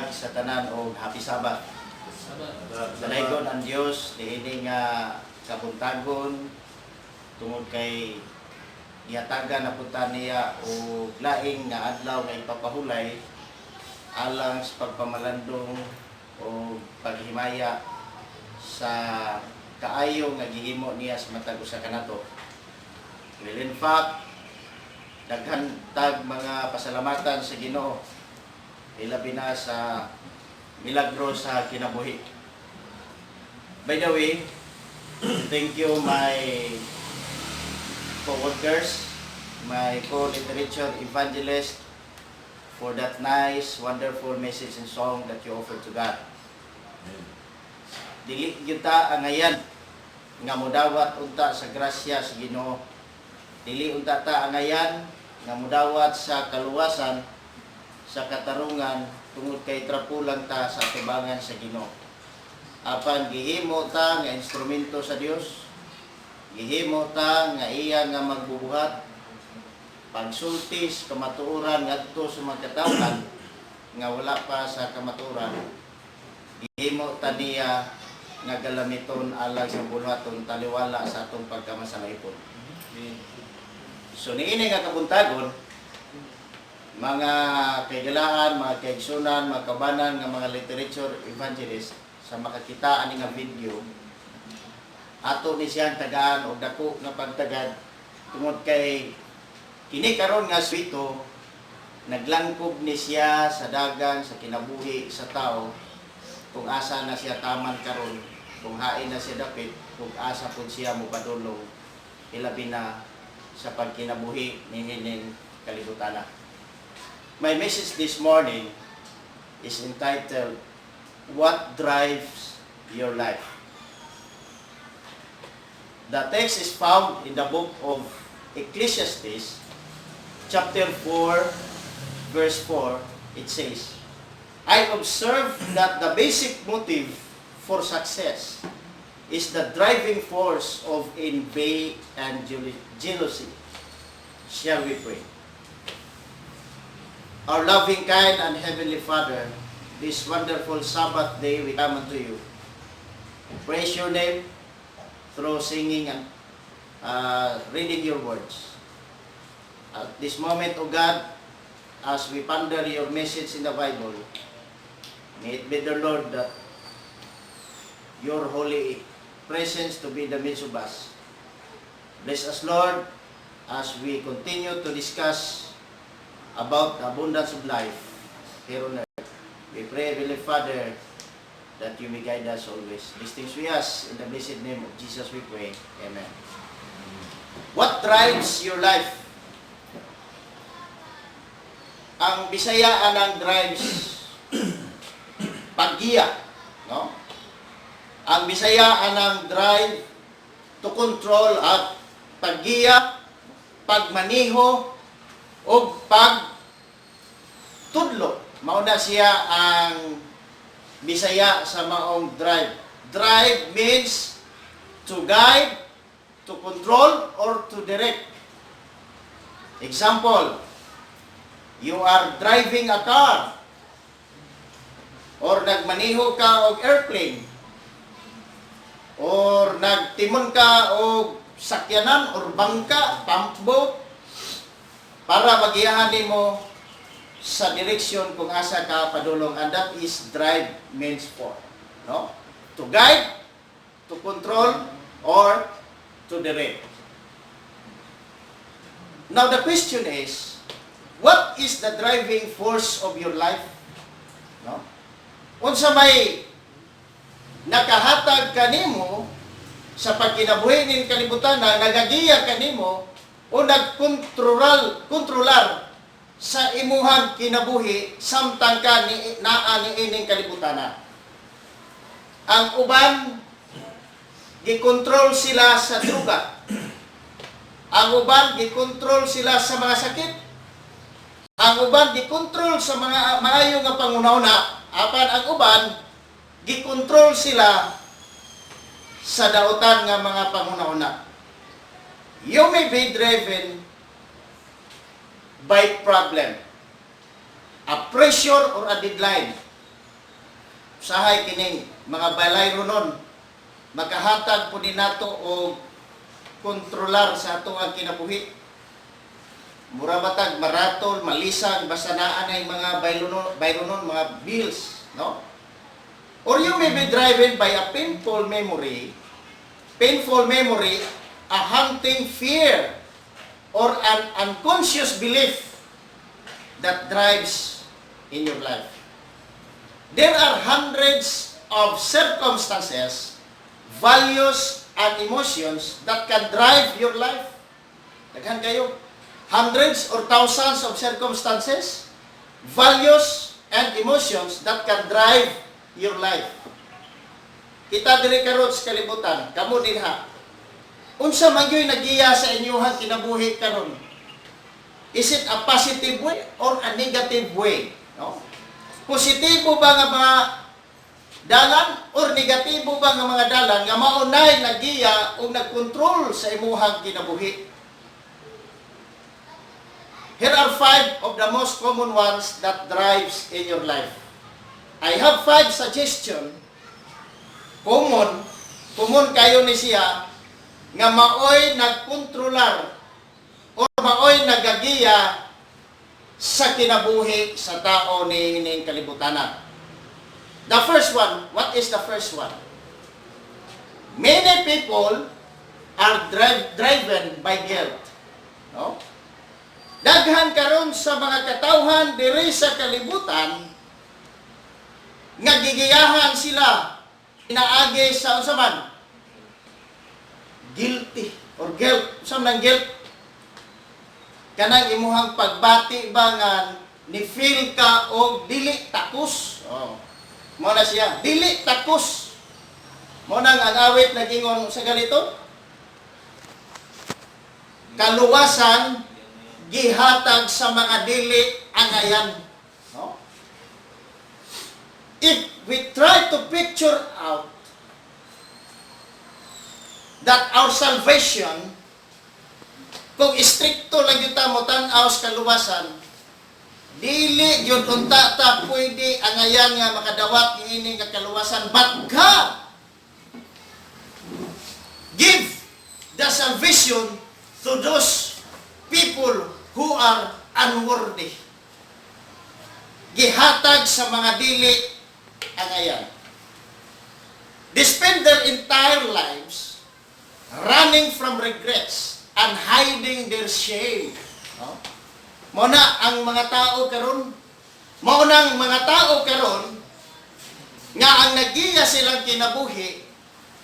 buntag sa tanan o Happy Sabbath. Dalaygon ang Dios diini nga kabuntagon tungod kay gihatagan na punta niya o laing nga adlaw nga ipapahulay alang sa pagpamalandong o paghimaya sa kaayo nga gihimo niya sa matag usa kanato. Well, in fact, daghan tag mga pasalamatan sa Ginoo ilabi na sa milagro sa kinabuhi. By the way, thank you my co-workers, my co-literature evangelist for that nice, wonderful message and song that you offered to God. Dili kita angayan nga mudawat unta sa grasya sa Ginoo. Dili unta ta angayan nga mudawat sa kaluwasan sa katarungan tungod kay trapulang ta sa tubangan sa Ginoo. Apan gihimo ta nga instrumento sa Dios. Gihimo ta nga iya nga magbubuhat pagsultis kamatuoran ngadto sa mga katawhan nga wala pa sa kamatuoran. Gihimo ta niya nga galamiton alang sa bulhaton taliwala sa atong pagkamasalaypon. So niini nga kabuntagon, mga kaigalaan, mga kaigsunan, mga kabanan, nga mga literature evangelist sa makakita ani nga video, ato ni siyang tagaan o dako nga pagtagad tungod kay kini karon nga swito naglangkob ni siya sa dagang sa kinabuhi sa tao kung asa na siya taman karon, kung hain na siya dapit, kung asa pud siya mopadulong ilabi na sa pagkinabuhi ni hining kalibutan. My message this morning is entitled, What Drives Your Life? The text is found in the book of Ecclesiastes, chapter 4, verse 4. It says, I observe that the basic motive for success is the driving force of envy and jealousy. Shall we pray? Our loving, kind, and heavenly Father, this wonderful Sabbath day we come unto you. Praise your name through singing and reading your words. At this moment, O God, as we ponder your message in the Bible, may it be the Lord that your holy presence to be in the midst of us. Bless us, Lord, as we continue to discuss about the abundance of life here on earth. We pray, Heavenly Father, that you may guide us always. These things we ask in the blessed name of Jesus we pray. Amen. What drives your life? Ang Bisaya anang drives paggiya, no? Ang Bisaya anang drive to control at paggiya, pagmaniho, o pagtudlo. Mauna siya ang Bisaya sa maong drive. Drive means to guide, to control, or to direct. Example, you are driving a car or nagmaniho ka og airplane or nagtimon ka og sakyanan or bangka, pump boat, para magiyahan nimo sa direksyon kung asa ka padulong, and that is drive means for, no? To guide, to control, or to direct. Now the question is, what is the driving force of your life? No? Unsa may nakahatag kanimo sa pagkinabuhi ning kalibutan na nagagiya kanimo o kontrolar sa imuhang kinabuhi samtang ka naa ni ining kalibutan. Ang uban gikontrol sila sa druga. Ang uban gikontrol sila sa mga sakit. Ang uban gikontrol sa mga maayo nga pangunahuna. Apan ang uban gikontrol sila sa dautan nga mga pangunahuna. You may be driven by problem, a pressure or a deadline, usahay kining mga balayro nun, makahatag po din nato o kontrolar sa ato ang kinabuhi. Mura batag, maratol, malisag, basta naa na yung mga bayronon, mga bills, no? Or you may be driven by a painful memory, a haunting fear, or an unconscious belief that drives in your life. There are hundreds of circumstances, values, and emotions that can drive your life. Daghan kayo. Hundreds or thousands of circumstances, values, and emotions that can drive your life. Kita diri karon sa kalibutan, kamo dinha. Unsa man gyud nagiya sa inyong kinabuhi karon? Is it a positive way or a negative way? No? Positibo ba nga mga dalan or negatibo ba nga mga dalan nga maunay nagiya o nagkontrol sa imuhang kinabuhi? Here are 5 of the most common ones that drives in your life. I have 5 suggestions. Common kayo ni siya nga maoy nagkontrolar o maoy nagagiya sa kinabuhi sa tao ni hining kalibutanan. The first one, what is the first one? Many people are driven by guilt. No? Daghan karon sa mga katawhan diri sa kalibutan nga gigiyahan sila inaagi sa unsa man guilty or guilt. Unsa man guilt? Kanang imuhang pagbati ba nga ni feel ka og dili takos. Oh. Mo na siya, dili takos. Mo nang ang awit nagingon sa ganito. Kaluwasan gihatag sa mga dili angayan. No? If we try to picture out that our salvation, kung istrikto lang yung mo tan-aw sa kaluwasan, dili yun unta ta pwede angayan nga makadawat ng ining kaluwasan. But God give the salvation to those people who are unworthy. Gihatag sa mga dili angayan. They spend their entire lives running from regrets and hiding their shame. No? Muna ang mga tao karon, maunang mga tao karon nga ang nagiya silang kinabuhi,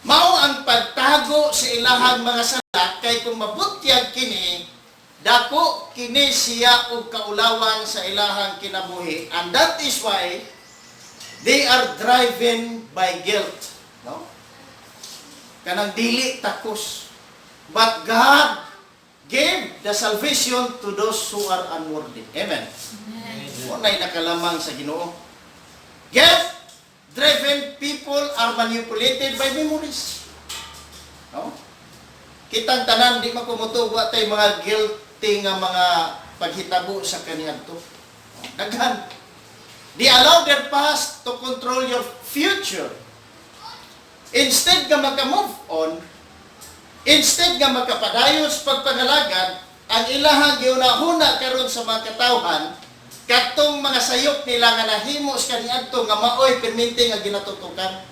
mao ang pagtago sa ilahang mga sala kay kung mabutyag kini dako kini siya og kaulawan sa ilahang kinabuhi, and that is why they are driven by guilt. No? Kanang dili takos. But God gave the salvation to those who are unworthy. Amen. Unay nakalamang sa Ginoo. Guilt-driven people are manipulated by memories. No? Kitang tanan di makumutuwa tay mga guilty nga mga paghitabo sa kaniadto. Daghan. They allow their past to control your future. Instead nga maka-move on, instead nga makapadayon sa pagpangalagad, ang ilahang giunahuna karon sa mga katawhan, katong mga sayop nila nga nahimo sa kaniadto nga maoy perminti nga ginatutukan.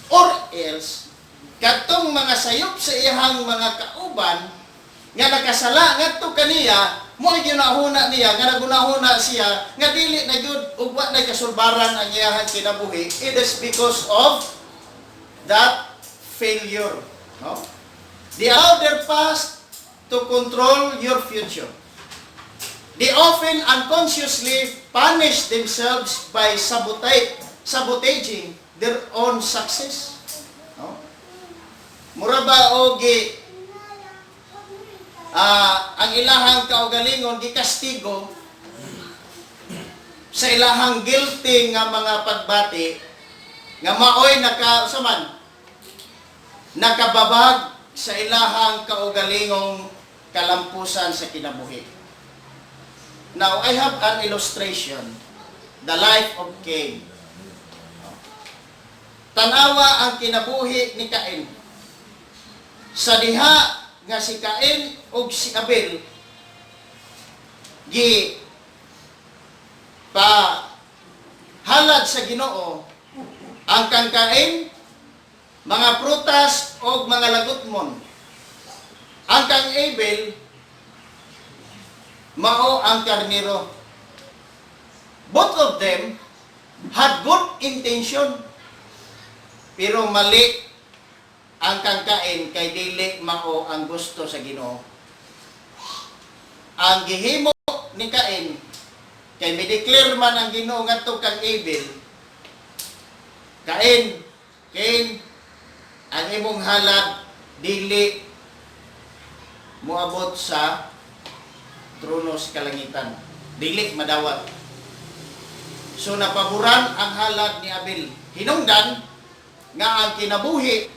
Or else, katong mga sayop sa iyahang mga kauban nga nakasala ngadto kaniya, mo ginahuna niya nga nagunahuna siya nga dili na gyud ug wa na kasulbaran ang iyahang kinabuhi. It is because of that failure. No? They allow their past to control your future. They often unconsciously punish themselves by sabotaging their own success. No? Mura ba o ang ilahang kaugalingon gikastigo sa ilahang guilty nga mga pagbati nga maoy nakababag sa ilahang kaugalingong kalampusan sa kinabuhi. Now, I have an illustration. The life of Cain. tanawa ang kinabuhi ni Cain. Sa diha nga si Cain ug si Abel gi pa halad sa Ginoo ang kang Cain mga prutas o mga lagutmon. Ang kang Abel mao ang karniro. Both of them had good intention, pero mali ang kang Cain kay dili mao ang gusto sa Ginoo. Ang gihimo ni Cain kay mi-declare man ang Ginoo ngadto kang Abel, Cain, ang imong halad dili moabot sa trono sa kalangitan, dili madawat. So napaboran ang halad ni Abel. Hinungdan nga ang kinabuhi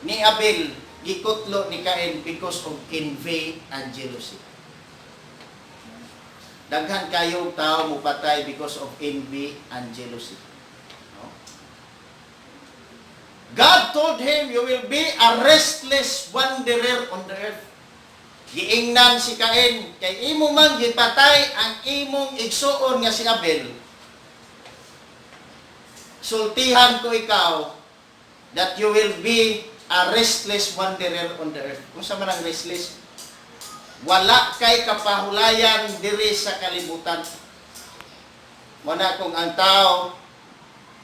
ni Abel gikutlo ni Cain because of envy and jealousy. Daghan kayo tao mupatay because of envy and jealousy. No? God told him, you will be a restless wanderer on the earth. Giingnan si Cain, kay imo man gipatay ang imong igsuon nga si Abel. Sultihan ko ikaw that you will be a restless wanderer on the earth. Kung sa man ang restless, wala kay kapahulayan diri sa kalibutan. Muna kung ang tao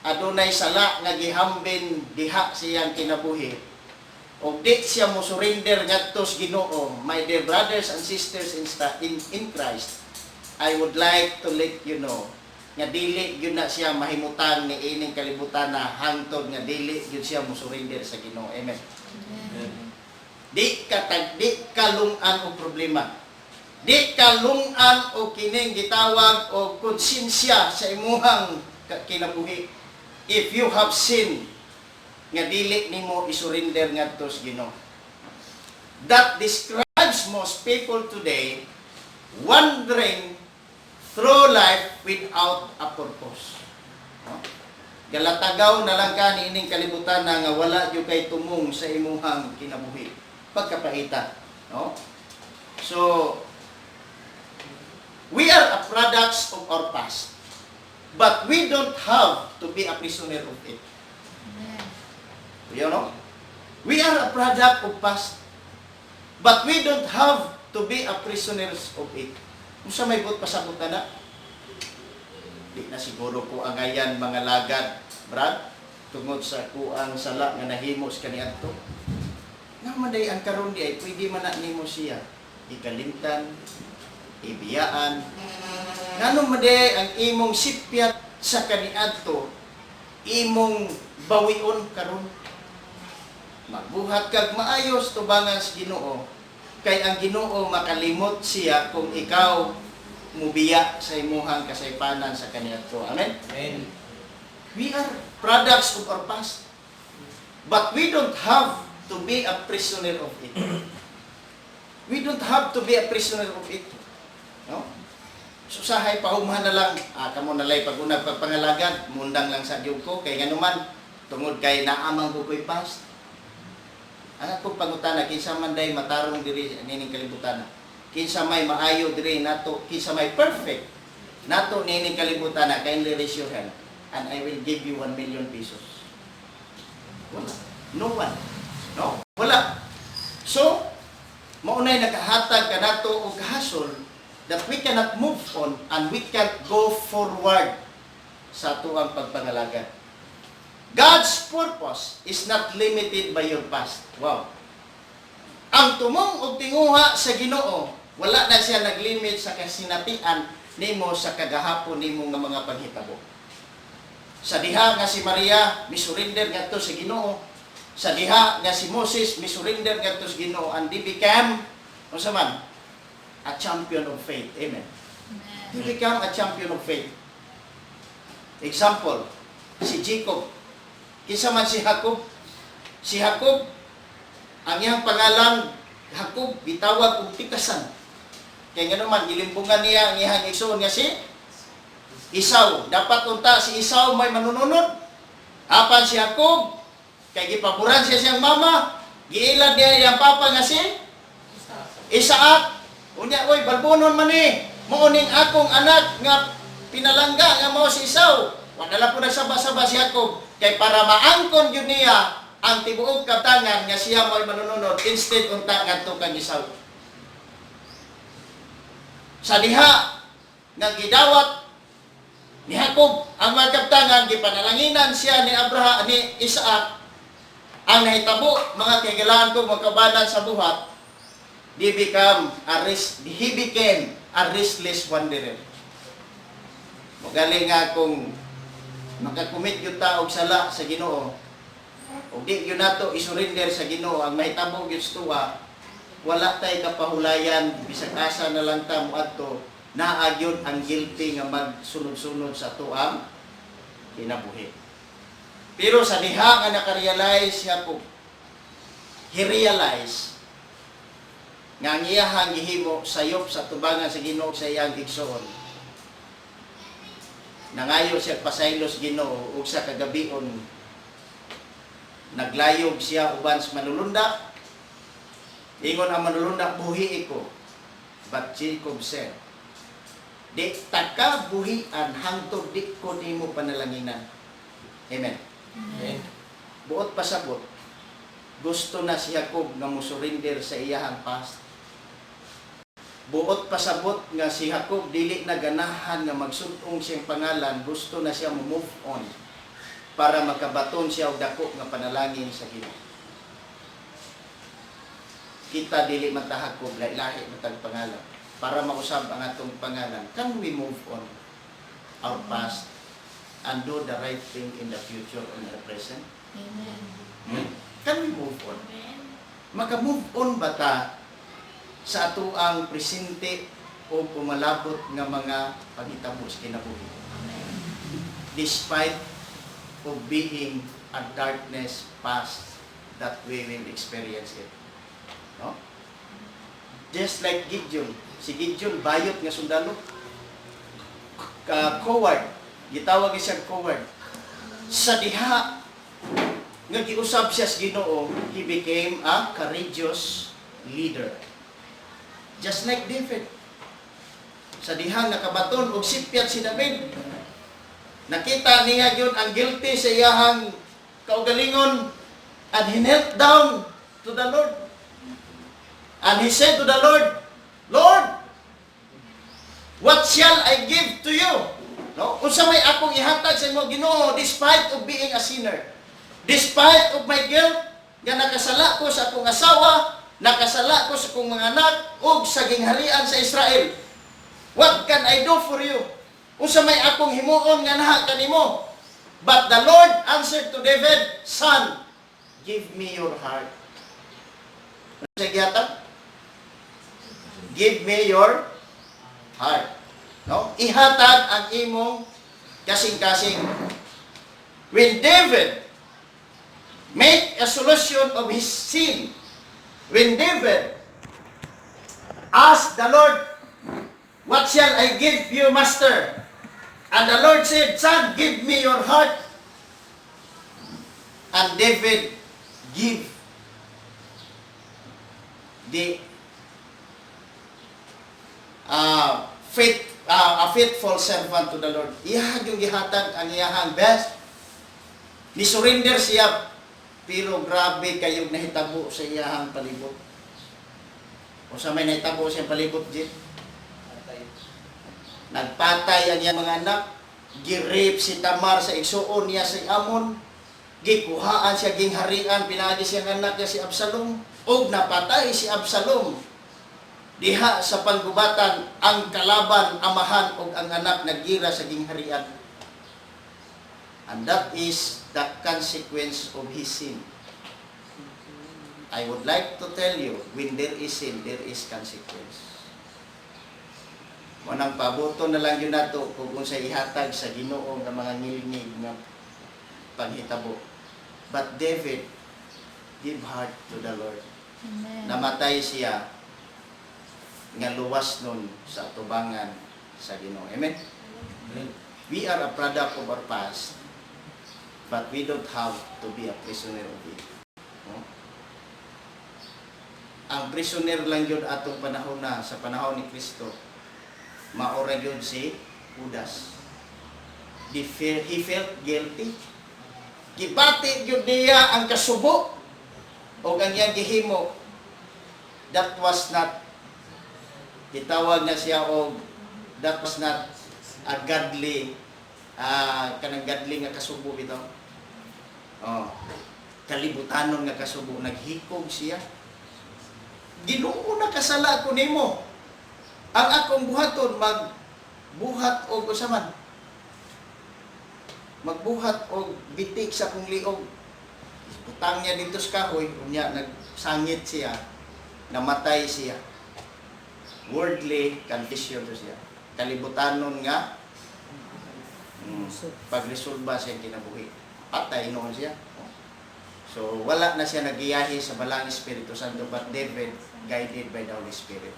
adunay sala nga gihambin diha siyang kinabuhi o di siya mo surrender ngadto sa Ginoo. My dear brothers and sisters in Christ, I would like to let you know nga dili gyud na siya mahimutan ni ining kalibutan na hangtod nga dili gyud siya mo surrender sa Ginoo. Amen. Amen. Di kalungan o problema. Di kalungan o kining gitawag o konsensya sa imuhang kinabuhi. If you have sinned, nga dili nimo isurrender ngadto sa Ginoo. That describes most people today wandering through life without a purpose. No? Galatagaw na lang ka ni ining kalibutan na nga wala jud kay tumong sa imuhang kinabuhi. Pagkapaita, no? So we are a products of our past, but we don't have to be a prisoner of it. You know? We are a product of past, but we don't have to be a prisoners of it. Kung sa may but pasabot na, di na siguro ko angayan mga lagad, Brad, tungod sa kuang sala nga nahimo sa kaniadto. Nga maday ang karon di ay pwede man na nimo siya ikalimtan, ibiyaan. Ngano maday ang imong sipyat sa kaniadto, imong bawion karon. Magbuhat kag maayos tubangan sa Ginoo, kay ang Ginoo makalimot siya kung ikaw mubiya sa imuhang kasaypanan sa kaniadto. Amen? Amen. We are products of our past, but we don't have to be a prisoner of it. We don't have to be a prisoner of it. No? So sahay pahumahan na lang, kamo nalay pag-unag pagpangalagan, mundang lang sa Diyo ko, kay nganuman, tungod kay naamang ko ko'y past. Ang akong pangutana, kinsa man day matarong diri nining kalibutan. Kinsa may maayo diri nato, kinsa may perfect nato nining kalibutan, kindly raise your hand and I will give you 1 million pesos. Wala. No one. No? Wala. So, maunay nakahatag ka nato og hasol that we cannot move on and we can't go forward sa tuang pagpangalaga. God's purpose is not limited by your past. Wow. Ang tumong og tinguha sa Ginoo, wala na siya naglimit sa kasinatian nimo sa kagahapon nimo nga mga panghitabo. Sa diha nga si Maria misurrender ngadto sa Ginoo, sa diha nga si Moses misurrender ngadto sa Ginoo, and they became unsa man a champion of faith. Amen. They become a champion of faith. Example, si Jacob. Kinsa man si Jacob? Si Jacob, ang iyang pangalan, Jacob, gitawag og tikasan. Kaya nga naman, ilimbungan niya ang iyang igsoon nga si Esau. Dapat unta si Esau may manununod. Apan si Jacob, kay gipaboran siya siyang mama, giilad niya yang papa nga si Isaac. Unya, oy, balbonon man ni. Muuning akong anak nga pinalangga nga mao si Esau. Wala po nagsaba-saba si Jacob. Kay para maangkon yun niya ang tibuok katangan nga siya mo'y manununod instead unta ngadto kang Esau. Sa diha nga gidawat ni Jacob ang mga kaptangan, gipanalanginan siya ni Abraham, ni Isaac, ang nahitabo mga kailangan ko magkabanan sa buhat. He became a restless wanderer. Magaling nga kung makakumit yung tao sala sa Ginoo, o di yun nato isurrender sa Ginoo, ang mahitabo yung tuwa, wala tayo kapahulayan, bisag asa na lang ta mo adto, naagyon ang guilty nga magsunod-sunod sa tuang kinabuhi. Pero sa diha nga nakarealize siya ko, he realized nga ang iyahang gihimo sayop sa tubangan sa Ginoo sa iyang igsoon. Nangayo siya pasaylos Ginoo ug sa kagabion naglayog siya uban sa manulunda. Ingon ang manulunda, buhi ko. But Jacob said, di taka buhian hangtod di ko nimo panalanginan. Amen. Amen. Buot pasabot, gusto na si Jacob nga mo-surrender sa iyahang past. Buot pasabot nga si Jacob dili na ganahan nga magsudong siyang pangalan, gusto na siya move on para makabaton siya og dako nga panalangin sa Ginoo. Kita dili man ta Jacob lahi matag pangalan para mausab ang atong pangalan. Can we move on our past and do the right thing in the future and the present? Amen. Can we move on? Maka-move on ba ta sa ato ang presente o pumalabot nga mga paghitabo sa kinabuhi? Despite of being a darkness past that we will experience it. No? Just like Gideon. Si Gideon, bayot nga sundalo. Coward. Gitawag siya coward. Sa diha nga giusab siya sa Ginoo, he became a courageous leader. Just like David. Sa dihang nakabaton og sipyat si David. Nakita niya yun ang guilty sa iyahang kaugalingon, and he knelt down to the Lord. And he said to the Lord, Lord, what shall I give to you? No? Unsa may akong ihatag sa imo Ginoo despite of being a sinner. Despite of my guilt, nga nakasala ko sa akong asawa, nakasala ko sa akong mga anak, ug sa gingharian sa Israel. What can I do for you? Unsa may akong himuon nga naha kanimo? But the Lord answered to David, Son, give me your heart. Ano sa gihatag? Give me your heart. No? Ihatag ang imong kasing-kasing. When David make a solution of his sin, when David asked the Lord, what shall I give you, Master? And the Lord said, Son, give me your heart. And David give the a faithful servant to the Lord. Iyahag yung gihatag ang iyahang best. Ni surrender siya, pero grabe kayong nahitabo sa iyahang palibot. O sa may nahitabo siyang palibot, Jit? Nagpatay ang iyang mga anak, girip si Tamar sa igsuon niya sa Amon, gikuhaan siya gingharian, pinagi siyang anak niya si Absalom, ug napatay si Absalom. Diha sa panggubatan ang kalaban, amahan ug ang anak nagira sa gingharian. And that is the consequence of his sin. I would like to tell you, when there is sin, there is consequence. Manang pabuto na lang yun nato kung sa ihatag sa Ginoo ng mga ngilingig na panghitabo. But David give heart to the Lord. Amen. Namatay siya nga luwas nun sa tubangan sa Ginoo. Amen? We are a product of our past. But we don't have to be a prisoner of it. No? Ang prisoner lang yun atong panahon na, sa panahon ni Kristo, maora yun si Judas. He felt guilty. Gibati yun niya ang kasubo o ang iyang gihimo. That was not, gitawag na siya o that was not a godly, kanang godly nga kasubo bitaw. Oh, kalibutanon nga kasubo, naghikog siya. Ginoo na kasala ko nimo. Ang akong buhaton magbuhat og usaman. Magbuhat og bitik sa kong liog. Utang niya dito sa kahoy, unya nagsangit siya, namatay siya. Worldly condition to siya. Kalibutanon nga pagresolba siya kinabuhi. Patay noon siya. So wala na siya nagiyahi sa balang Espiritu Santo, but David guided by the Holy Spirit.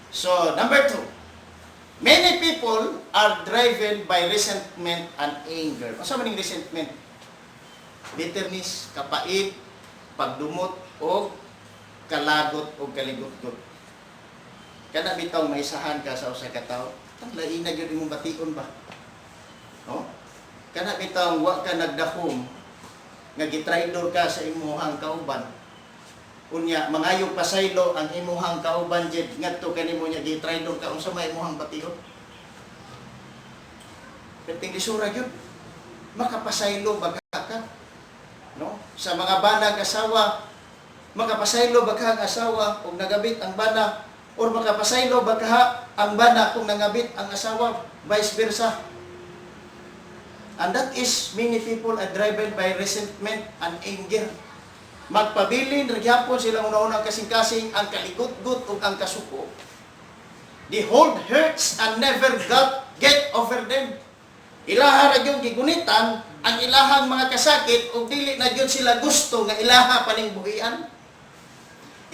So number 2, many people are driven by resentment and anger. Ano maning resentment? Bitterness, kapait, pagdumot, o kalagot o kaligot-got. Kana bitaw maisahan ka sa usa ka tawo, lain na gyud imong bation ba? No? Kana bitaw wa ka nagdahom nga gitraidor ka sa imuhang kauban. Unya mangayo pasaylo ang imuhang kauban jud ngadto kanimo nya gitraidor ka unsa may imuhang bation. Perting lisura gyud. Makapasaylo baga ka. No? Sa mga banag asawa, makapasaylo baga ang asawa ug nagabit ang bana, or makapasaylo baga ang bana kung nangabit ang asawa, vice versa. And that is, many people are driven by resentment and anger. Magpabilin, nagyapon silang una-unang kasing-kasing ang kaligot-gut ug ang kasuko. They hold hurts and never get over them. Ilaha ra gyud gigunitan ang ilahang mga kasakit ug dili na gyud sila gusto nga ilaha paningbuhian.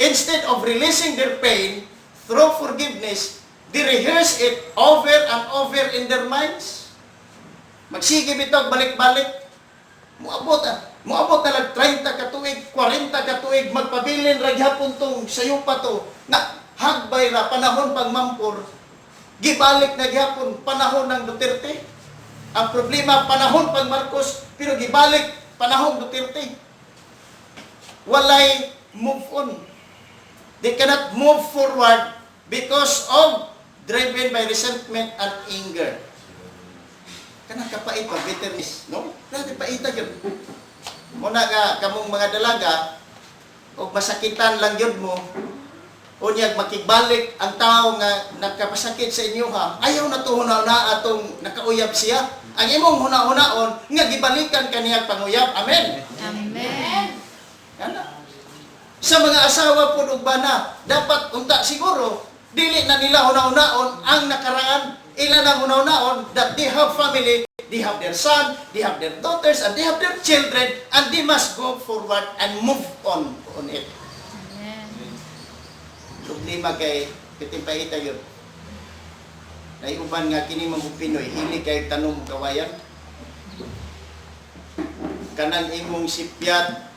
Instead of releasing their pain through forgiveness, they rehearse it over and over in their minds. Magsige bitaw balik-balik. Muabot na lang 30 ka tuig, 40 ka tuig, magpabilin ra gyapon tong sayo pa to. Na hagbay ra panahon pag mampor. Gibalik na gyapon panahon ng Duterte. Ang problema panahon pag Marcos, pero gibalik panahon Duterte. Walay move on. They cannot move forward because of driven by resentment and anger. Kana kapait pa bitterness, no? Grabe paita gyud. Muna nga kamong mga dalaga og masakitan lang gyud mo, unyag makigbalik ang tao nga nagkapasakit sa inyo ha. Ayaw na to na atong nakauyab siya. Ang imong huna-hunaon nga gibalikan kaniya panguyab. Amen. Amen. Kana. Sa mga asawa pud ug bana, dapat unta siguro dili na nila huna-hunaon ang nakaraan. Ilan ang huna-hunaon that they have family, they have their son, they have their daughters, and they have their children, and they must go forward and move on it. Amen. Problema kay kitimpaita yun. Naiuban nga kini mga Pinoy, hili kay tanong kawayan. Kanang imong sipyat,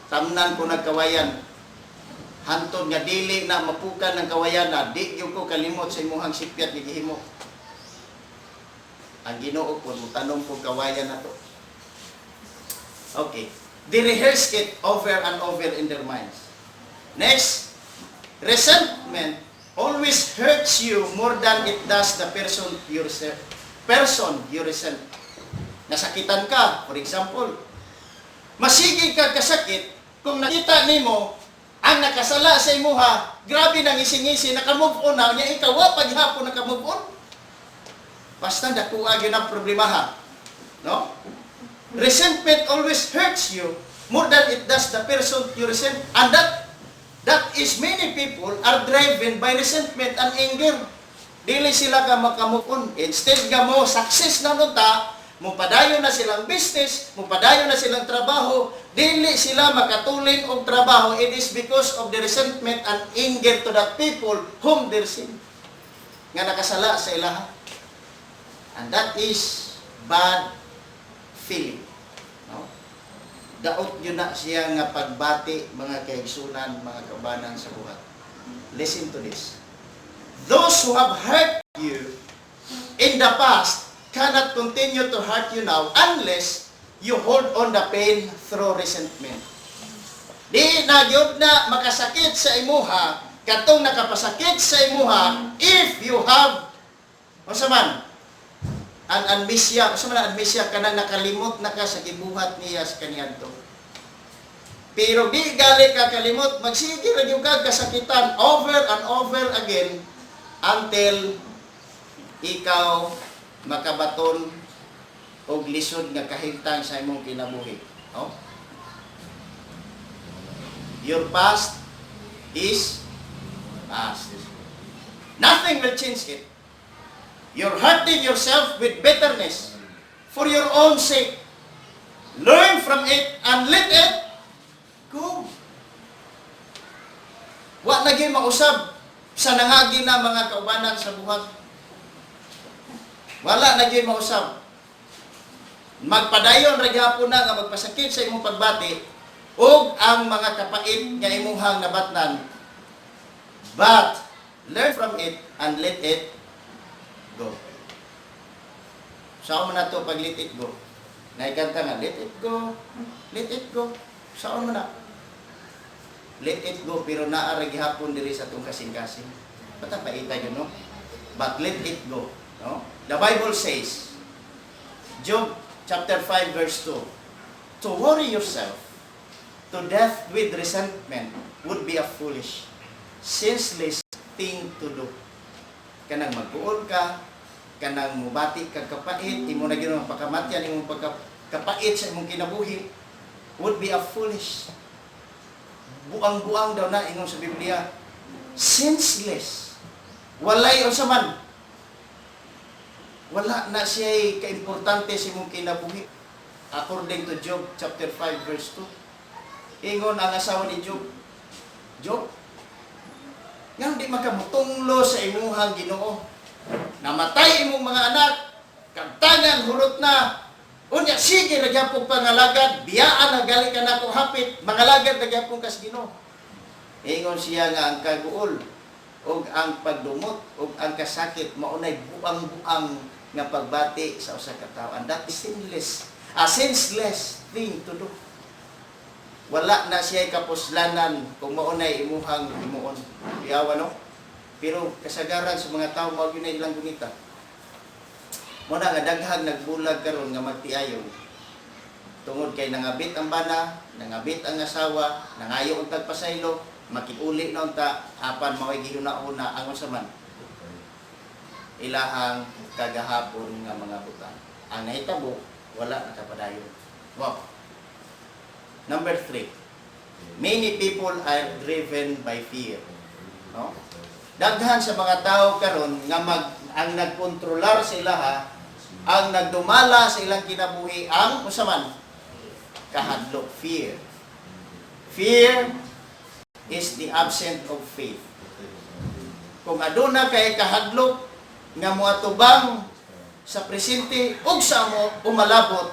tamnan ko nagkawayan. Hantod nga dili na mapukan ng kawayan na di gyud ko kalimot sa imong sipyat nga gihimo. Ang Ginoo po mutanong ko kawayan nato. Okay. They rehearse it over and over in their minds. Next, resentment always hurts you more than it does the person you resent. Nasakitan ka, for example. Masigig ka kasakit kung nakita nimo ang nakasala sa imuha, grabe nang ising-isi, nakamove on na, niya ikaw, paghapon nakamove on. Basta nakuha yun ang problema ha. No? Resentment always hurts you more than it does the person you resent. And that is many people are driven by resentment and anger. Dili sila ka makamove on. Instead nga mo, success na nunta, mupadayon na silang business, mupadayon na silang trabaho, dili sila makatulin og trabaho. It is because of the resentment and anger to the people whom they sin. Nga nakasala sa ilaha. And that is bad feeling. No? Daot yun na siya nga pagbati, mga kaigsunan, mga kabanan sa buhat. Listen to this. Those who have hurt you in the past cannot continue to hurt you now unless you hold on the pain through resentment. Di na gyud na makasakit sa imuha katong nakapasakit sa imuha if you have unsa man an amnesia, unsa man amnesia kanang nakalimot na ka sa gibuhat niya sa kaniadto. Pero di gali ka kalimot, magsige ra gyud ka kasakitan over and over again until ikaw makabaton og lisod nga kahimtang sa imong kinabuhi. Oh? Your past is past. Nothing will change it. You're hurting yourself with bitterness for your own sake. Learn from it and let it go. Wa na gyud mausab sa nangagi na mga kaubanan sa buhat. Wala na gyud mausab. Magpadayon ra gyapon na nga magpasakit sa imong pagbati ug ang mga kapait nga imuhang nabatnan. But learn from it and let it go. Saan mo na to pag let it go? Naikanta nga, let it go, let it go. Saan mo na? Let it go, pero naarag hapon diri sa itong kasing-kasing. Ba't paita yun, no? But let it go. No? The Bible says, Job chapter 5 verse 2, to worry yourself to death with resentment would be a foolish, senseless thing to do. Kanang magbuol ka, kanang mubati kag kapait, imo na gyud pagkamatyan imong pagkapait sa imong kinabuhi, would be a foolish. Buang-buang daw na ingon sa Biblia. Senseless. Walay unsa man. Wala na siya kaimportante sa imong kinabuhi. According to Job chapter 5 verse 2. Ingon ang asawa ni Job. Job, nga di makamutunglo sa imuhang Ginoo. Namatay imong mga anak, kagtangan hurot na. Unya sige ra gyapon pangalagad, biyaan na gali ka nako hapit, mangalagad na gyapon kas Ginoo. Ingon siya nga ang kaguol ug ang pagdumot ug ang kasakit maunay buang-buang nga pagbati sa usa ka tawo. And that is sinless, a senseless thing to do. Wala na siya kapuslanan kung maunay imuhang himuon. Iyawa no? Pero kasagaran sa mga tao mao gyud ilang gunita. Mo na nga daghang nagbulag karon nga magtiayon. Tungod kay nangabit ang bana, nangabit ang asawa, nangayo ang tagpasaylo, makiuli na unta apan maway gihuna-una ang unsa man. Ilahang kagahapon nga mga butang. Ang nahitabo wala nakapadayon. Wow. Number 3. Many people are driven by fear. No? Daghan sa mga tao karon nga ang nagkontrolar sa ilaha, ang nagdumala sa ilang kinabuhi ang usaman kahadlok, fear. Fear is the absence of faith. Kung aduna kay kahadlok nga moatubang sa presente ug sa mo umalabot,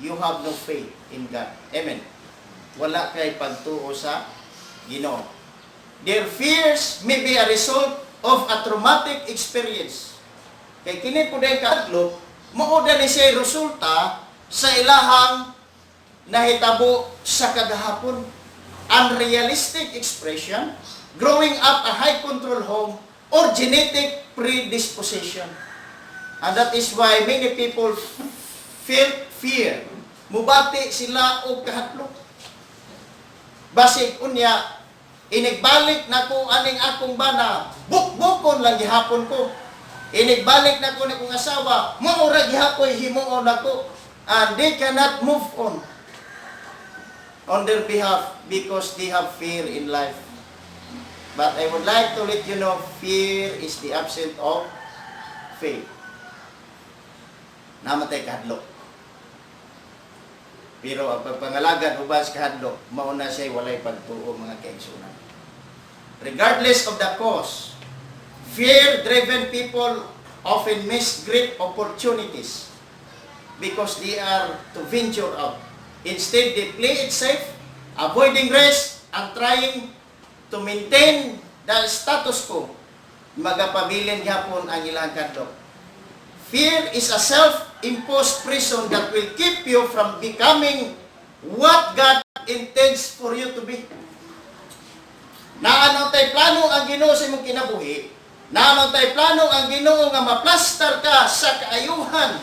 you have no faith in God. Amen. Wala kay pagtuo sa Ginoo. Their fears may be a result of a traumatic experience. Kay kini po day kahadlok, mao ni siya resulta sa ilahang nahitabo sa kagahapon. Unrealistic expression, growing up a high control home, or genetic predisposition. And that is why many people feel fear. Mubati sila og kahadlok. Basig unya, inigbalik na ko aning akong bana, bukbukon lang gihapon ko. Inigbalik na ko ni kong asawa, maura gihapoy himuon ako. And they cannot move on their behalf because they have fear in life. But I would like to let you know, fear is the absence of faith. Namatay kahadlok. Pero ang pagpangalagad ubas kahadlok, mauna siya walay pagtuo mga kaigsunan. Regardless of the cause, fear-driven people often miss great opportunities. because they are to venture out. Instead, they play it safe, avoiding risk, and trying to maintain the status quo. Magapabilin gyapon ang ilang kadlok. Fear is a self-imposed prison that will keep you from becoming what God intends for you to be. Naano tay plano ang Ginoo sa imong kinabuhi, naano tay plano ang Ginoo nga maplastar ka sa kaayuhan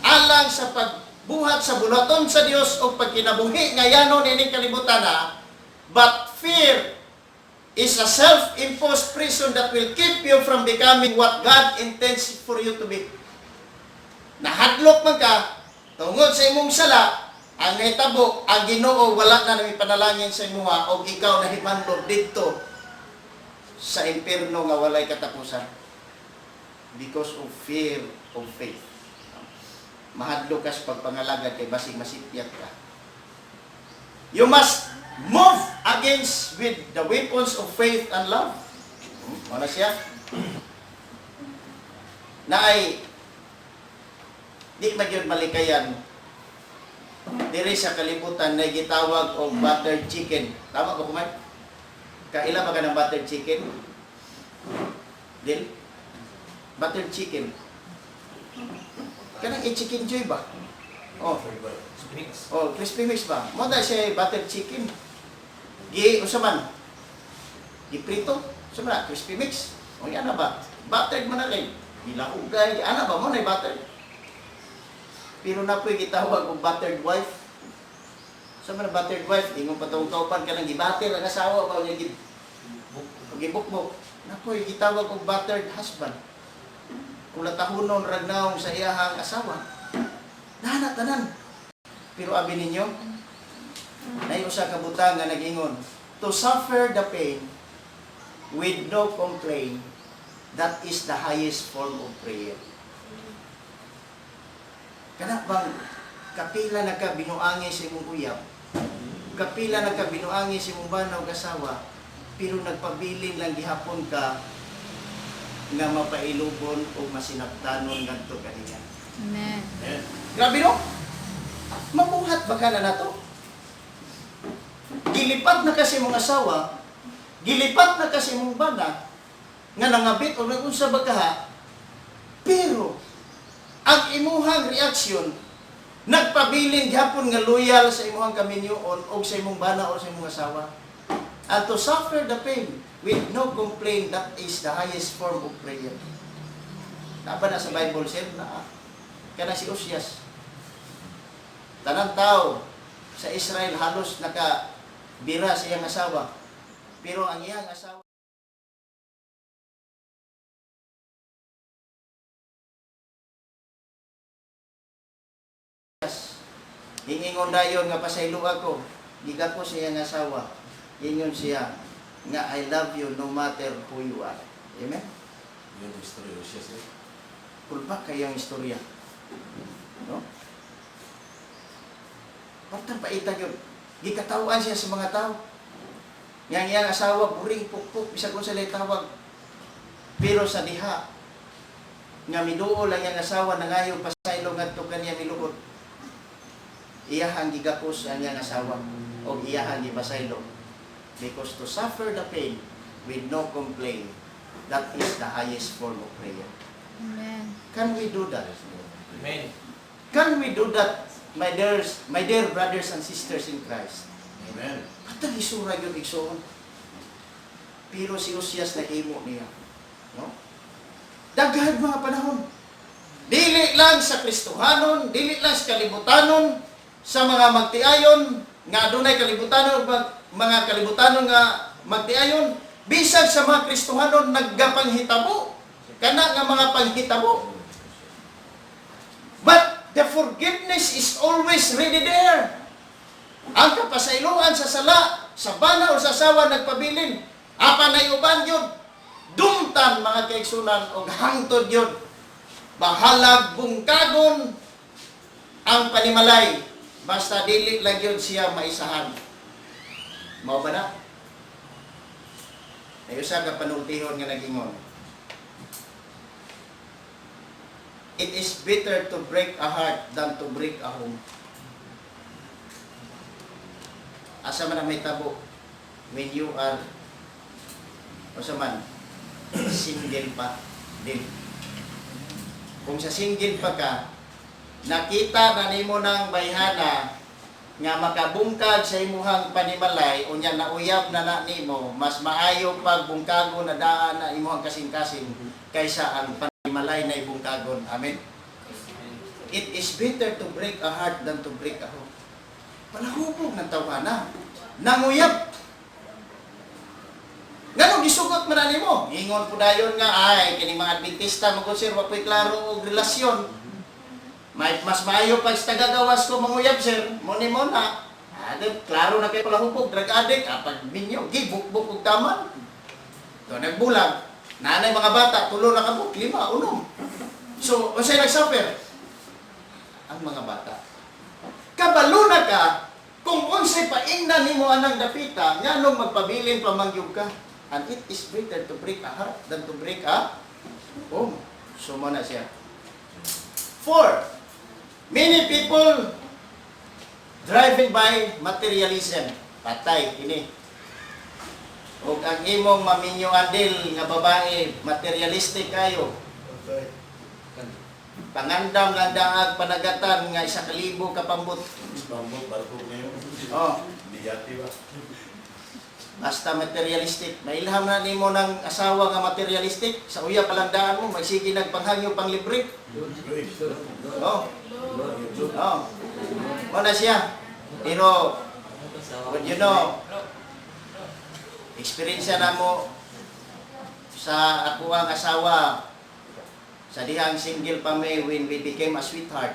alang sa pagbuhat sa bulaton sa Dios o pagkinabuhi ngayanon ining kalibutan na. But fear is a self-imposed prison that will keep you from becoming what God intends for you to be. Nahadlok man ka tungod sa imong sala, ang nahitabo, ang Ginoo wala na nang ipanalangin sa imuha o ikaw na hibandog dito sa impierno nga walay katapusan because of fear of faith. Mahadlok ka sa pagpangalagad kay basig masipyat ka. You must move against with the weapons of faith and love. Ano siya? Na ay di magyud malikayan diri sa kalibutan na gitawag og buttered chicken. Tama ba kumay? Kaila ba ka ng buttered chicken? Dil? Buttered chicken. Kanang i-chicken joy ba? Oh. Oh, crispy mix ba? Mo da siya buttered chicken. Usaman. Giprito. Usaman, crispy mix. O yan na ba? Buttered man na rin. Hilahugay. Ano ba mo na buttered? Pero na po'y gitawag og buttered wife. Usaman na buttered wife. Ingon patawag-tawpan ka nang gibatter ang asawa. Ba niya gibukbok. Na po'y gitawag og buttered husband. Kung latahunon ragnaong sa iyahang asawa. Tanan. Pero abi ninyo, na usa ka butang nga nagingon, to suffer the pain with no complaint, that is the highest form of prayer. Kana bang kapila nagkabinuangi sa imong uyab, kapila nagkabinuangi sa imong banaw kasawa, pero nagpabilin lang gihapon ka nga mapailubon o masinaptanon ngadto kaniya. Amen. Grabe no? Mabuhat ba ka na nato? Gilipat na kasi mong asawa, gilipat na kasi mong bana, nga nangabit o nagunsa bagaha, pero ang imuhang reaksyon, nagpabilin gyapon nga loyal sa imuhang kaminyoon o sa imong bana o sa imong asawa. And to suffer the pain with no complaint, that is the highest form of prayer. Naba na sa Bible, sir, na kana si Osias. Tanang tao sa Israel halos nakabira sa iyang asawa. Pero ang iyang asawa hingingon dayon nga pasaylo ako. Giga ko sa iyang asawa. Ingon siya nga I love you no matter who you are. Amen? Yun ang istorya siya sir. Kulpa kayang istorya. No? Partang paitag yun. Gikatawaan siya sa mga tao. Yang iyang asawa, buring, pukpuk, bisag kung sila tawag. Pero sa diha, nga miduol lang iyang asawa, nangayo pasaylo nga ito kanya miluot. Iyahang gigapos ang iyang asawa, o iyahang gipasaylo. Because to suffer the pain with no complaint, that is the highest form of prayer. Amen. Can we do that? Amen. Can we do that, my dear brothers and sisters in Christ? Amen. Patang isura yung igsoon. Pero si Osias na himo niya. No? Daghan mga panahon. Dili lang sa Kristohanon, dili lang sa kalibutanon, sa mga magtiayon, nga adunay kalibutanon, mga kalibutanon nga magtiayon, bisag sa mga Kristohanon, naggapanghitabo. Kana nga mga panghitabo. But the forgiveness is always ready there. Ang kapasayloan sa sala, sa bana o sa asawa nagpabilin, apa na uban yun, dumtan mga kaigsunan o hangtod yun. Bahalag bungkagon ang panimalay, basta dili lang yun siya maisahan. Mao ba na? Ay usa ka panultihon nga nagingon. It is better to break a heart than to break a home. Asa man ang may tabo when you are single pa din. Kung sa single pa ka, nakita na nimo ng bayhana nga makabungkag sa imuhang panimalay unya nauyab na nimo, mas maayo pag bungkagon na daan na imuhang kasing-kasing kaysa ang panimalay na ibungkagon. Amen. It is better to break a heart than to break a home. Palahubog ng tawana. Nanguyab. Ganun gisugot man nimo. Ingon po dayon nga ay kini mga Adventista magkonsir wa po'y klaro og relasyon. May mas maayo pag sa tagagawas ko manguyab sir. Mo nimo na. Klaro na kay palahubog drug addict apag minyo gibuk-buk og taman. To nagbulag. Nanay mga bata tulo na kabuk 5 unom. So unsay nagsuffer? Ang mga bata. Kabalo na ka kung unsay paingnan nimo anang dapita nganong magpabilin pamangyog ka. And it is better to break a heart than to break a home. So mo na siya. 4. Many people driving by materialism. Patay ini. Ug ang imong maminyo adil nga babae materialistic kayo. Pangandam lang daag panagatan nga 1,000 ka pambot. Pambot, barko ngayon. Oh, Biyati ba? basta materialistic. Mailham na nimo ng asawa nga materialistic. Sa uya palang daan mo, magsige nagpanghangyo pang libre. Oh. Oh. Muna siya. Pero, but you know, experience na mo sa ako ang asawa sa dihang single pa may when we became a sweetheart.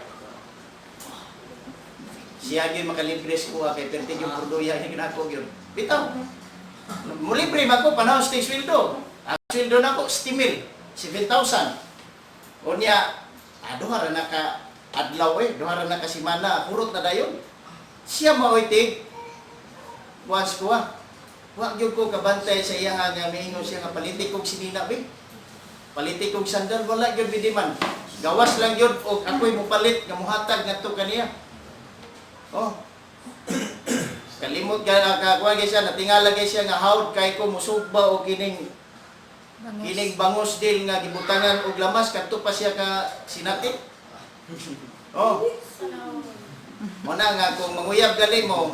Siya yun makalibre ko kay pertig yung produya yung ginako yun. Bitaw. Mulibre ba ko panahon sa sweldo. Ang sweldo na ko, stimil, 7,000. O niya, duhara na ka adlaw duhara na ka simana, purot na dayon. Siya maoitig. Once ko Wag yun ko kabantay sa iya nga miingon siya nga palitik kong sinina be. Palitik kong sandal, wala yun bidiman. Gawas lang yun, o ako'y mupalit, nga muhatag nga to kaniya. Oh. Kalimot kuha siya, natingala siya nga hawd kay ko musugba o kining bangos dil nga gibutangan og lamas kadto pa siya ka sinati. Oh. Mo na nga kung manguyab gali mo,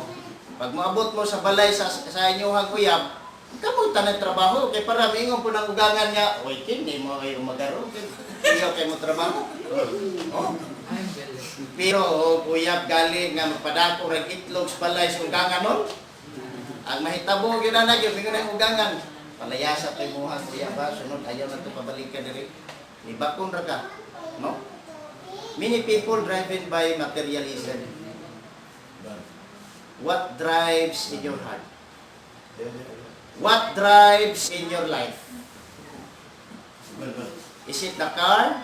pag moabot mo sa balay sa inyohang uyab, kamo tanang trabaho kay para mingon po nang ugangan nga, oy kini mo ay umagaro. Iyo kay mo trabaho. Oh. Pero uyab gali nga magpadako rag itlog sa balay sa ugangan no. Ang mahitabo gyud na gyud mingon ang ugangan. Palayasa tay muhang uyab ba sunod ayaw na to pabalik ka diri. Ibakon ra ka, no? Many people driven by materialism. What drives in your heart? What drives in your life? Is it the car?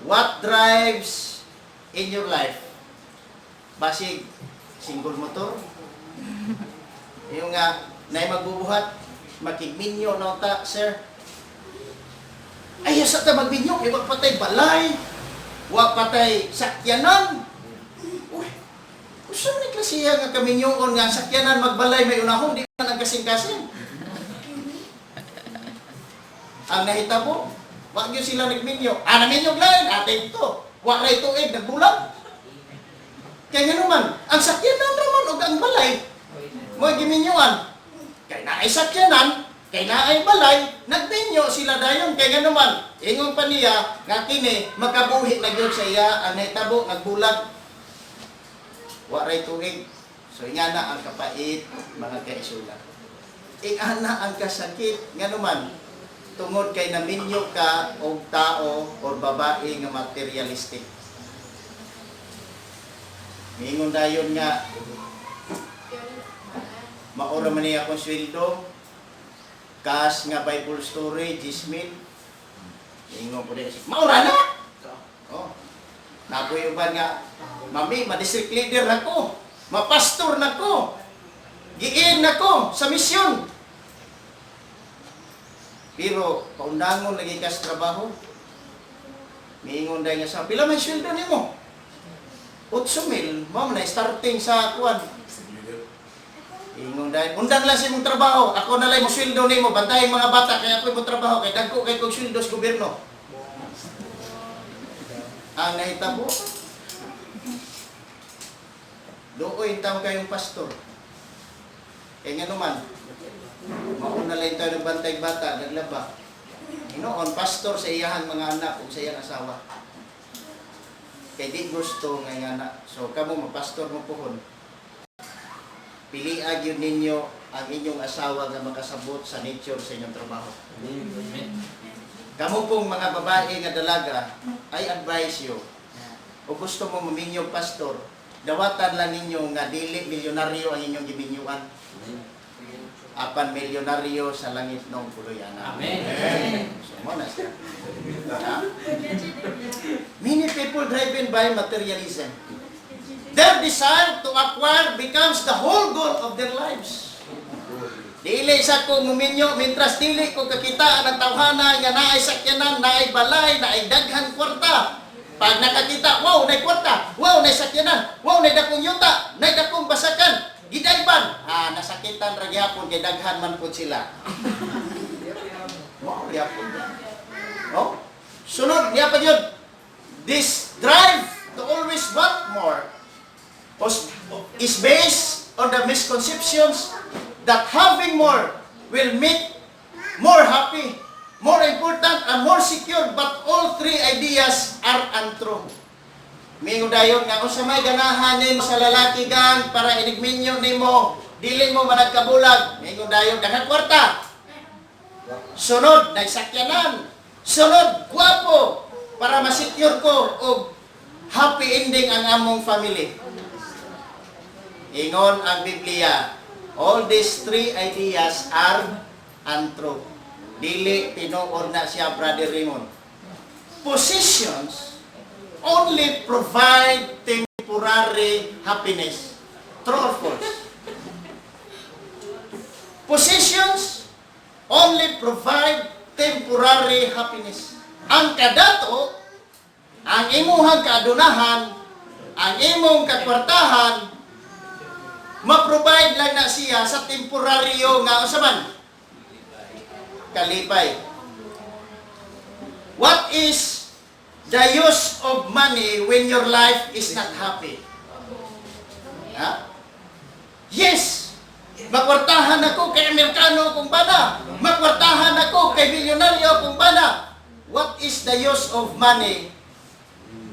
What drives in your life? Basig, single motor? Yung nga, na magbubuhat, makigminyo na ta, sir. Ay, sa ta magminyo, wag patay balay, wag patay sakyanan. Uy, gusto ni klasiya nga kaminyoon nga sakyanan magbalay may unahon, di man ang kasing-kasing. Ang nahitabo, wag yun sila nagminyo. Naminyog lang, ate ito. Wag na ituig, nagbulag. Kaya nga naman, ang sakyanan naman o ang balay, mo giminyoan. Kaya na ay sakyanan, kaya na ay balay, nagminyo sila dayon. Kaya nga naman, ingon pa niya, nga kini, makabuhi na yun sa iya, ang nahitabo, nagbulag. Wag na ituig. So, ingana ang kapait, mga kaisula. Ingana ang kasakit, nga naman, tungod kay naminyo ka og tao o babae nga materialistic. Mingon dayon nga maura man niya akong sweldo, cash nga Bible story, 10,000. Mingon po din siya, maura na! Oh. Napoy uban nga, mami, ma-district leader ako, ma-pastor na ko, giin na ko sa misyon. Pero, paundangon lagi ka sa trabaho. Miingon dahil nga sa, pila may sweldo nimo? 8,000, ma'am na starting sa kuan. Ingon dahil, undang lang sa imong trabaho. Ako na lang mo sweldo nimo, bantayan mga bata kaya ako imong trabaho kay dagko kay kog sweldo sa gobyerno. Ang nahitabo. Dooy taw kayong pastor. Kaya nga naman, mauna lang tayo ng bantay bata, naglaba. Inoon, pastor sa iyahan mga anak o sa iyang asawa. Kaya di gusto ng anak. So, kamo mapastor mo pohon. Piliag yun ninyo ang inyong asawa na makasabot sa nature sa inyong trabaho. Kamu pong mga babae nga dalaga, I advise you, o gusto mo maminyo pastor, dawatan lang ninyo nga dili milyonaryo ang inyong giminyuan. Apan milyonaryo sa langit ng puluyanan. Amen. So, mo na siya. Many people driven by materialism. Their desire to acquire becomes the whole goal of their lives. Dili sa ko muminyo, mintras dili ko kakita ang tawhana nga naay sakyanan, naay balay, naay daghan kwarta. Pag nakakita, wow, naay kwarta, wow, naay sakyanan, wow, naay dakong yuta, naay dakong basakan, gidayban. Nasakitan ra gyapon kay daghan man pud sila. Wow, gyapon. Oh? Sunod, gyapon yun. This drive to always want more is based on the misconceptions that having more will make more happy, more important, and more secure, but all three ideas are untrue. Mingo dayon nga kung sa may ganahan nimo sa lalaki gang para inigminyo nimo, dili mo managkabulag, mingo dayon daghang kwarta. Sunod, nagsakyanan. Sunod, guwapo para masecure ko og happy ending ang among family. Ingon ang Biblia, all these three ideas are untrue. Dili tinuod na siya, Brother Raymond. Possessions only provide temporary happiness. True or false? Possessions only provide temporary happiness. Ang kadato, ang imuhang kaadunahan, ang imong kakwartahan, ma-provide lang na siya sa temporaryo nga usaban. Kalipay. What is the use of money when your life is not happy? Ha? Yes! Makwartahan ako kay Amerikano kung bana. Makwartahan ako kay milyonaryo kung bana. What is the use of money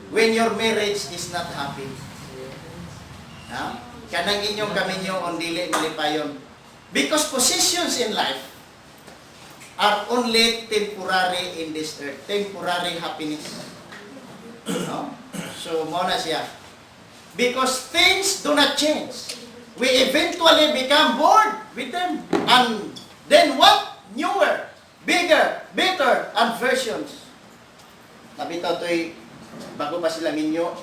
when your marriage is not happy? Ha? Kanang inyong kaminyo on dili malipayon. Because possessions in life are only temporary in this earth. Temporary happiness. No? So, mo na siya. Because things do not change. We eventually become bored with them. And then what? Newer, bigger, better, and versions. Nabitaw to'y bago pa sila minyo.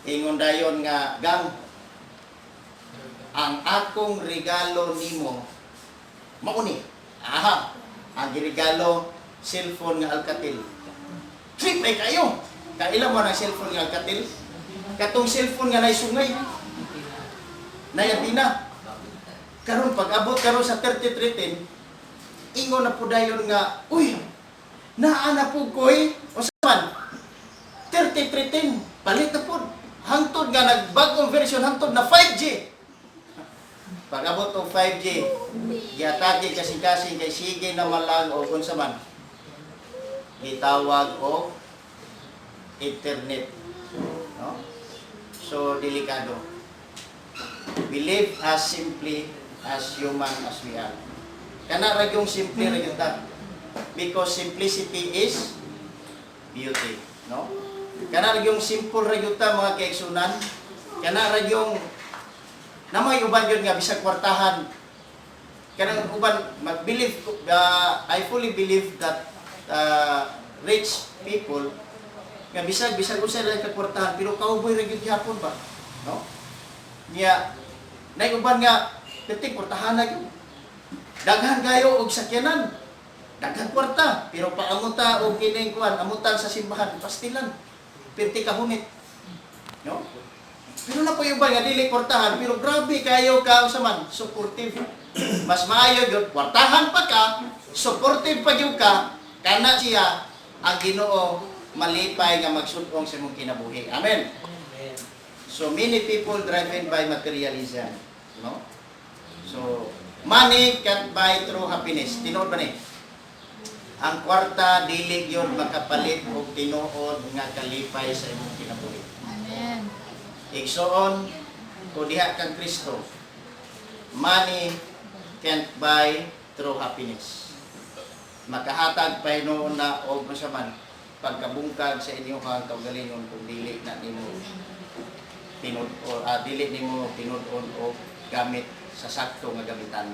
Ingon dayon nga, gang, ang akong regalo nimo, mauni. Aha, ang regalo, cellphone nga Alcatel. Trip ay kayo. Kailan mo ng cellphone nga Alcatel? Katong cellphone nga naisungay. Nayatina. Karon pag-abot karon sa 3310, ingon na po dayon nga, uy, naa na po ko'y, o saman, 3310, palit na po. Hangtod nga nagbagong version, hangtod na 5G. Pag-abot o 5G, giatake kasing-kasing kay sige na malang o kung saman. Gitawag o internet. No? So, delikado. Believe as simply as human as we are. Kana ra yung simple ra yun ta. Because simplicity is beauty. No? Kana ra yung simple ra yun ta mga kaigsunan. Kana ra yung namay uban yun nga bisag kwartahan. Kanang uban mag-believe I fully believe that rich people nga bisag usa lang ka kwartahan pero kauboy ra gyud gyapon ba, no? Niya nay uban nga perting kwartahan na gyud. Daghan kayo og sakyanan. Daghang kwarta, pero paamuta o kining kuan, amutan sa simbahan, pastilan. Pirti ka hunit. No? Pero na po yung ba nga dili kwartahan, pero grabe kayo ka usaman, supportive. Mas maayo gyud kwartahan pa ka, supportive pa gyud ka, kana siya ang Ginoo malipay nga magsud-ong sa imong kinabuhi. Amen. So many people driven by materialism, no? So money can't buy true happiness. Tinuod ba ni? Ang kwarta dili gyud makapalit og tinuod nga kalipay sa imong kinabuhi. Amen. Igsoon o diha kang Kristo. Money can't buy true happiness. Makahatag pa noon na og masaman pagkabungkag sa inyong kaugalingon kung dili na nimo tinud o dili nimo tinud-on o gamit sa sakto nga gamitan.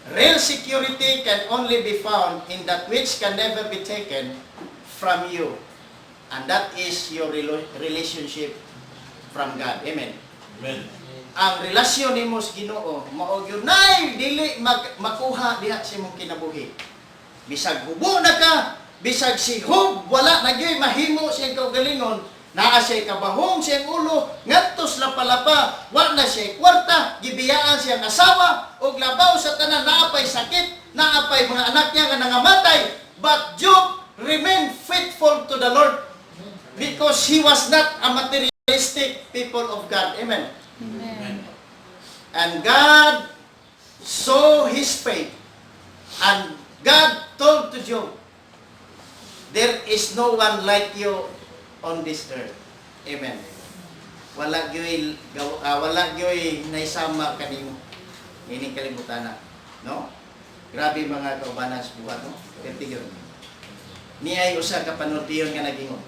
Real security can only be found in that which can never be taken from you, and that is your relationship from God. Amen. Amen. Ang relasyon nimo sa Ginoo mao gyud nay dili makuha diha sa imong kinabuhi. Bisag hubo na ka, bisag sihog wala na gyud mahimo siyang kaugalingon, naa siya kabahong siyang ulo, ngadtos lapalapa, wa na siya kwarta, gibiyaan siyang asawa og labaw sa tanan, naapay sakit, naapay mga anak niya nga nangamatay, but Job remained faithful to the Lord because he was not a materialistic people of God. Amen. Amen. And God saw his faith. And God told to Job, there is no one like you on this earth. Amen. Wala gyoy naisama kanimo ini kalibutan na. No? Grabe mga kaubanan sa buhat, no? Pertigyon. Ni ay usa ka panultiyon nga nagingon.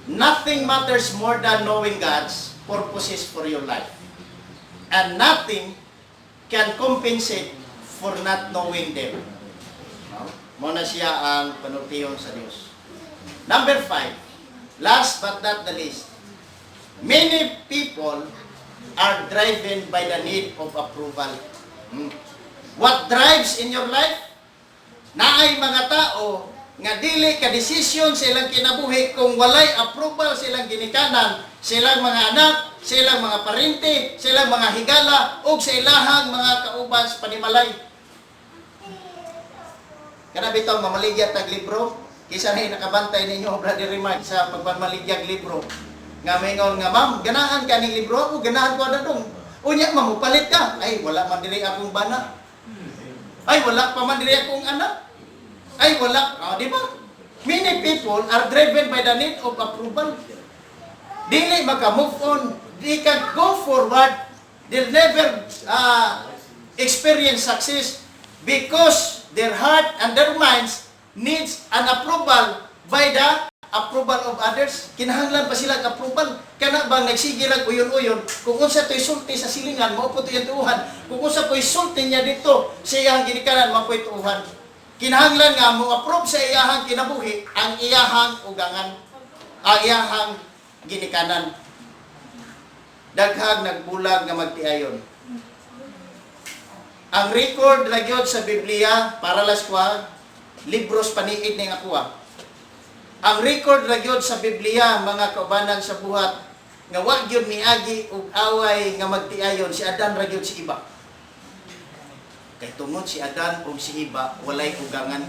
Nothing matters more than knowing God's purposes for your life. And nothing can compensate for not knowing them. No? Muna siya ang panultiyon sa Diyos. Number 5, last but not the least, many people are driven by the need of approval. What drives in your life? Naay mga tao nga dili ka desisyon sa ilang kinabuhi kung walay approval sa ilang ginikanan, silang mga anak, silang mga parente, silang mga higala, o sa ilahang mga kauban sa panimalay. Kana bitaw mamaligya tag libro, kisa na nakabantay ninyo, Brother Rimag, sa pagmamaligyag libro. Nga maingon nga, ma'am, ganahan ka ning libro ako, ganahan ko adadong. Unya, mamupalit ka. Ay, wala man diri akong bana. Ay, wala pa man diri akong anak. Ay, wala. Di ba? Many people are driven by the need of approval. Dili maka-move on. They can go forward. They'll never experience success because their heart and their minds needs an approval by the approval of others. Kinahanglan pa sila approval. Kana bang nagsigilag uyon-uyon, kung unsa to'y sulti sa silingan, mao po to'y tuuhan. Kung unsa po'y sulti niya dito, sa iyang ginikanan, mao po'y tuuhan. Kinahanglan nga mo approve sa iyahang kinabuhi ang iyahang ugangan, ang iyahang ginikanan. Daghang nagbulag nga magtiayon. Ang record nagyod sa Biblia para las kwa libros paniid ning akuha. Ang record nagyod sa Biblia mga kaubanan sa buhat nga wa gyud miagi og away nga magtiayon si Adan ra gyud si iba. Kay tungod si Adan ug si iba walay ugangan.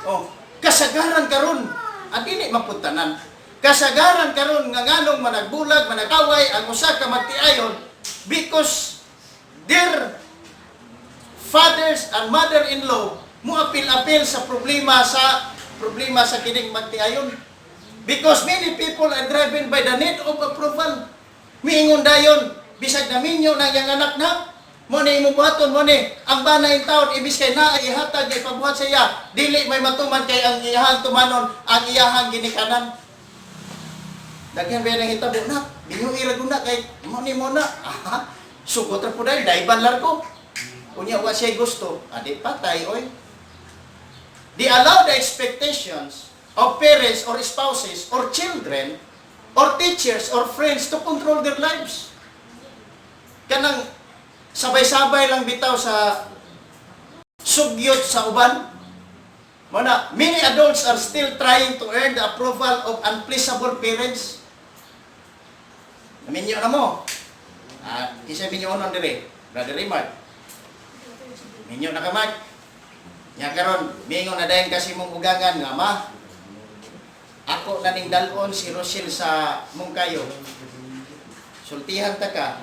Oh, kasagaran karon at dili mapuntanan. Kasagaran karon nga nganong managbulag, managaway ang usa ka magtiayon because their fathers and mother-in-law mo apil-apil sa problema sa kining magtiayon. Because many people are driven by the need of approval. Miingon dayon, bisag naminyo na yang anak na, mo ni imong buhaton mo ni ang banay taon ibis kay naa ihatag kay pabuhat sa iya, dili may matuman kay ang iyahang tumanon, ang iyahang ginikanan. Daghan ba nang hitabo na, binyo iraguna kay mo ni mo na. Sugot ra pud ay dayban largo. Unya wa siya gusto, adi patay oy. They allow the expectations of parents or spouses or children or teachers or friends to control their lives. Kanang sabay-sabay lang bitaw sa sugyot sa uban. Mana, many adults are still trying to earn the approval of unpleasable parents. Minyo na mo. Kisa minyo onon dire, Brother Mark. Minyo na ka, Mark. Nya karon, mingon na dayon kasi mong ugangan nga, ma. Ako na ning dalon si Rochelle sa Mungkayo. Sultihan ta ka.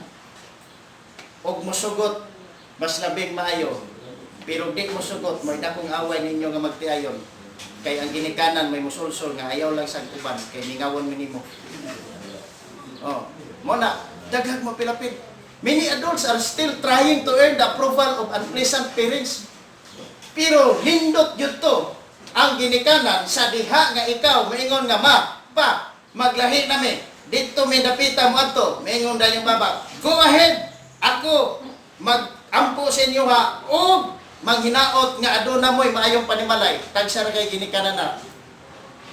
Og mosugot mas labing maayo. Pero di mosugot mo dakong away ninyo nga magtiayon. Kay ang ginikanan may musulsol nga ayaw lang sa uban kay ningawon mi nimo. Oh, mo na daghang mo pilapit. Many adults are still trying to earn the approval of unpleasant parents. Pero hindot yun to ang ginikanan sa diha nga ikaw maingon nga ma, pa, maglahi nami. Dito may dapita mo ato, maingon dahil yung baba. Go ahead, ako mag-ampo sa inyo ha, o manghinaot nga aduna mo'y maayong panimalay. Tagsa na kay ginikanan na.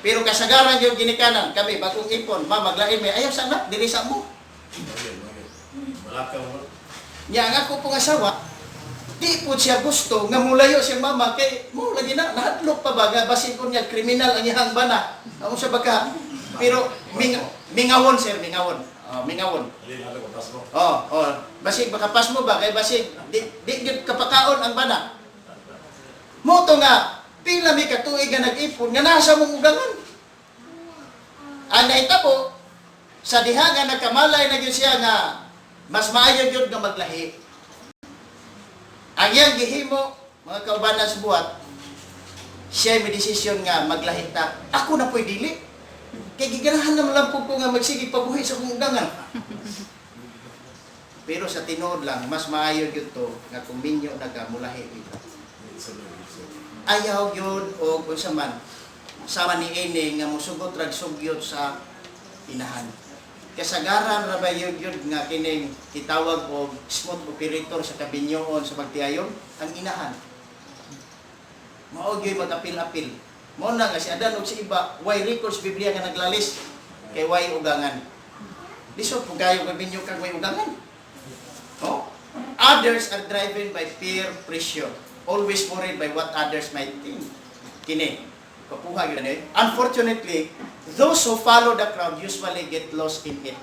Pero kasagaran yung ginikanan, kami bagong ipon, ma, maglahi may ayaw sana, dili sa mo. Malakaw mo. Nya nga ko pong asawa, di po siya gusto nga mulayo siya mama kay mo lagi na nahadlok pa ba nga basin ko niya kriminal ang iyang bana. Amo sa baka. Pero mingawon sir, mingawon. Mingawon. Alin ako pas mo. Basig baka pas mo ba kay basig di gyud kapakaon ang bana. Mo to nga pila mi ka tuig nga nag-ipon nga nasa mong ugangan. Anay ta po sa diha nga nagkamalay na gyud siya nga mas maayo gyud nga maglahi. Ang iyang gihimo, mga kaubanan sa buhat, siya may desisyon nga maglahit na, ako na po'y dili. Kaya giganahan naman lang po nga magsigig pabuhay sa kong ugangan. Pero sa tinood lang, mas maayo yun to, nga kung minyo nagamulahi ito. Ayaw yun o kung saman, sama ni Ine nga musugot rag sugyot sa inahan. Kasagaran ra ba yun nga kining itawag og smooth operator sa kabinyoon sa magtiayon ang inahan. Mao gyud magapil-apil. Mo na nga si Adan og si iba way records Biblia nga naglalis kay way ugangan. Lisod po kayo kabinyo kag way ugangan. Oh? Others are driven by peer pressure, always worried by what others might think. Kini kapuha gyud ani. Unfortunately, those who follow the crowd usually get lost in it.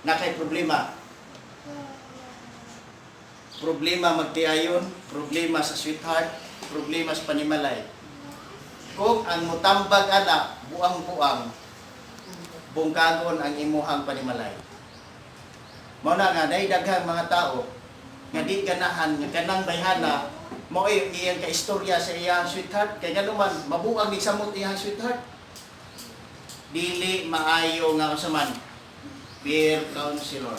Nakay problema. Problema magtiayon, problema sa sweetheart, problema sa panimalay. Kung ang mutambag ana, buang-buang, bungkagon ang imuhang panimalay. Mao na nga, daghang mga tao, nga di ganahan, nga kanang bayhana, mo iyang kaistorya sa iyang sweetheart, kaya nga naman, mabuang di samot iyang sweetheart. Dili maayo nga usaman, peer counselor.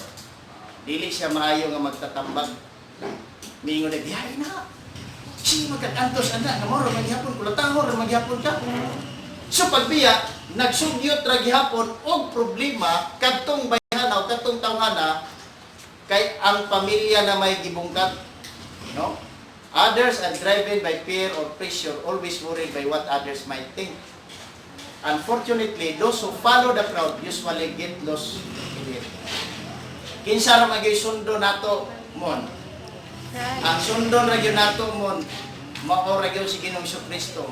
Dili siya maayo nga magtatambag. Mingo na, biyahe na. Sino magkakantos anak, nga moro maghihapon, kulatahor maghihapon ka. So pagbiya, nagsugyot ra gihapon og problema kadtong bayhana o kadtong tawhana kay ang pamilya na may gibungkat, no? Others are driven by fear or pressure, always worried by what others might think. Unfortunately, those who follow the crowd usually get lost in it. Kinsa ra magay sundo nato mon? Ang sundo ra gyud nato mon, mao ra gyud si Ginoong Kristo.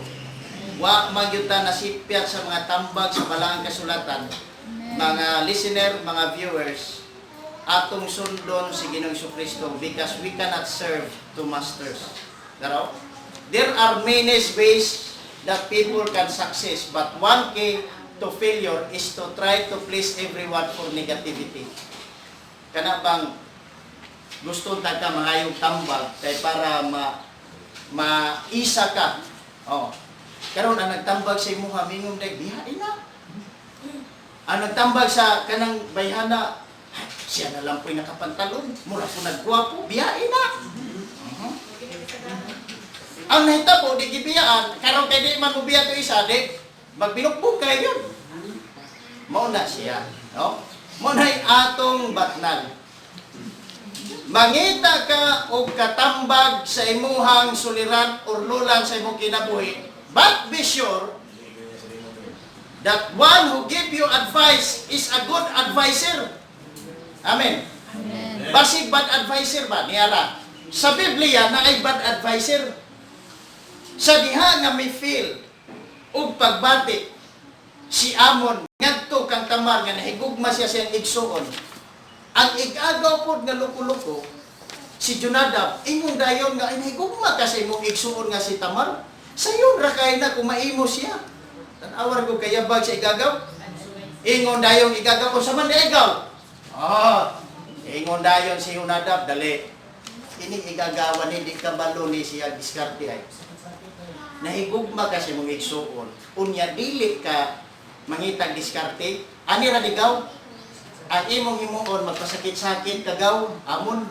Wa magyuta nasipyat sa mga tambag sa balang kasulatan. Mga listener, mga viewers, atong sundon si Ginoong Kristo because we cannot serve two masters. There are many ways that people can success, but one key to failure is to try to please everyone for negativity. Kana bang gusto ta ka mahayong tambag kay para maisa ka. Karon ang nagtambag sa imuha mingong day biyahe na. Ang nagtambag sa kanang bayhana, siya na lang po'y nakapantalon, mura po nagguwapo, biyahe na. Ang nahitabo, di gibiyaan, karon kay di man ubiya to isa, di magbinukbog kayo yun. Mauna siya, no? Mauna'y atong batnan. Mangita ka o katambag sa imuhang suliran or lulan sa imong kinabuhi, but be sure that one who give you advice is a good advisor. Amen. Amen. Basig bad advisor ba niyara? Sa Biblia na ay bad advisor. Sa diha nga may feel ug pagbati si Amon ngadto kang Tamar nga nahigugma siya siyang igsuon. Ang igagaw pod nga luko-luko si Jonadab ingong dayon nga nahigugma ka sa imong igsuon nga si Tamar. Sayon ra kay na kung maimo siya. Tan-awar ko kayabag sa igagaw. Ingon dayon igagaw ko sa man igaw. Ingon dayon si Jonadab dali. Ini igagawa ni di kabalo ni siya diskarte ay. Nahigugma ka sa imong igsuon. Unya dili ka mangitag diskarte, ani ra ligaw. Ang imong himuon magpasakit-sakit kagaw amon.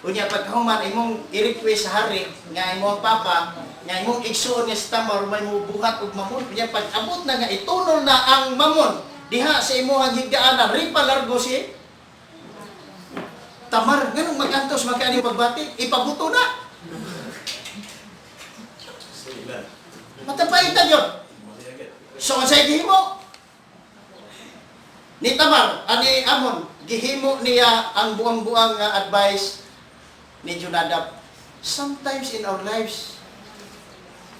Unya pagkahuman imong i-request sa hari nga imong papa nga imong igsuon nga si Tamar may mubuhat og mamon. Unya pag abot na nga itunol na ang mamon diha sa imong higdaan ripa largo si Tamar ganun magantos magkani pagbati ipabuto na. Matapay ta yun. So sa gihimo ni Tamar ani Amon gihimo niya ang buang-buang nga advice ni Jonadab. Sometimes in our lives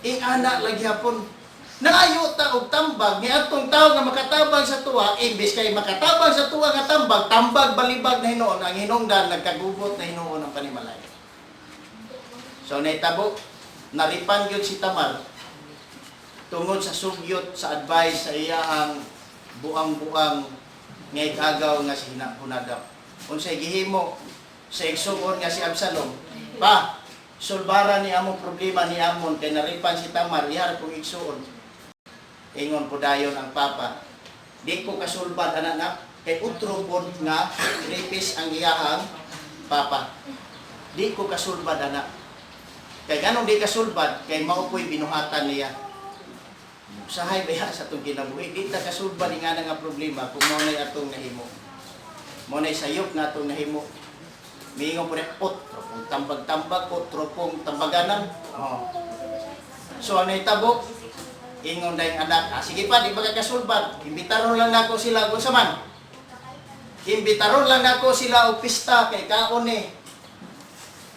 ana lagi hapon naayo ta og tambag ni atong tawo nga makatabang sa tuwa imbes kay makatabang sa tuwa nga tambag balibag na hinuon ang hinungdan nagkagugot na hinuon ang panimalay. So naitabo naripan gyud si Tamar tungod sa sugyot sa advice sa iyang buang-buang nga igagaw nga si Jonadab. Unsay gihimo sa igsuon nga si Absalom, pa sulbara ni among problema ni Amon kay naripan si Tamar ihar kong igsuon. Ingon po dayon ang papa, di ko kasulbad anak kay utro pod nga rapist ang iyahang papa. Di ko kasulbad anak. Kay ganong di kasulbad kay mao ko'y binuhatan niya. Usahay baya sa itong kinabuhi. Di ta kasulbad nga nga problema kung mo na atong nahimo. Mo na sayop nga atong nahimo. Miingon po rin, tropong tambag-tambag, tropong tambaganan. So, ano itabo? Ingon na yung anak, sige pa, di ba kasulbad? Imbitaron lang na ako sila kung saman. Imbitaron lang na ako sila o pista kay kaon eh.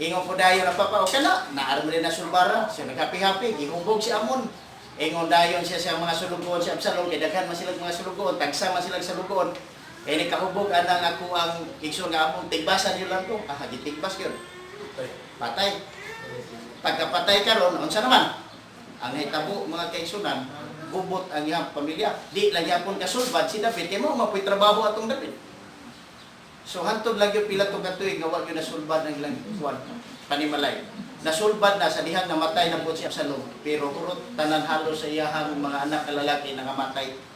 Ingon po dayon ang papa, o kana, naaram rin na sulbara. Siya naghapi-hapi, gihubog si Amon. Ingon dayon siya sa mga sulugoon si Absalom, kay daghan man silang mga sulugoon, tagsama silang sulugoon. Eh ni kahubog anang ako ang igsoon nga among tigbasan yun lang ko. Gitigbas yun. Patay. Pagkapatay karon, unsa naman? Ang hitabo mga kaigsunan, gubot ang iyang pamilya. Di lang yapon kasulbad si David kay mo mapoy trabaho atong David. So hantod lang yung pila tong katuig nga wa gyud nasulbad ang ilang kuwan panimalay. Nasulbad na sa dihang namatay na po si Absalom, pero urot tanan halos sa iyahang mga anak na lalaki nangamatay.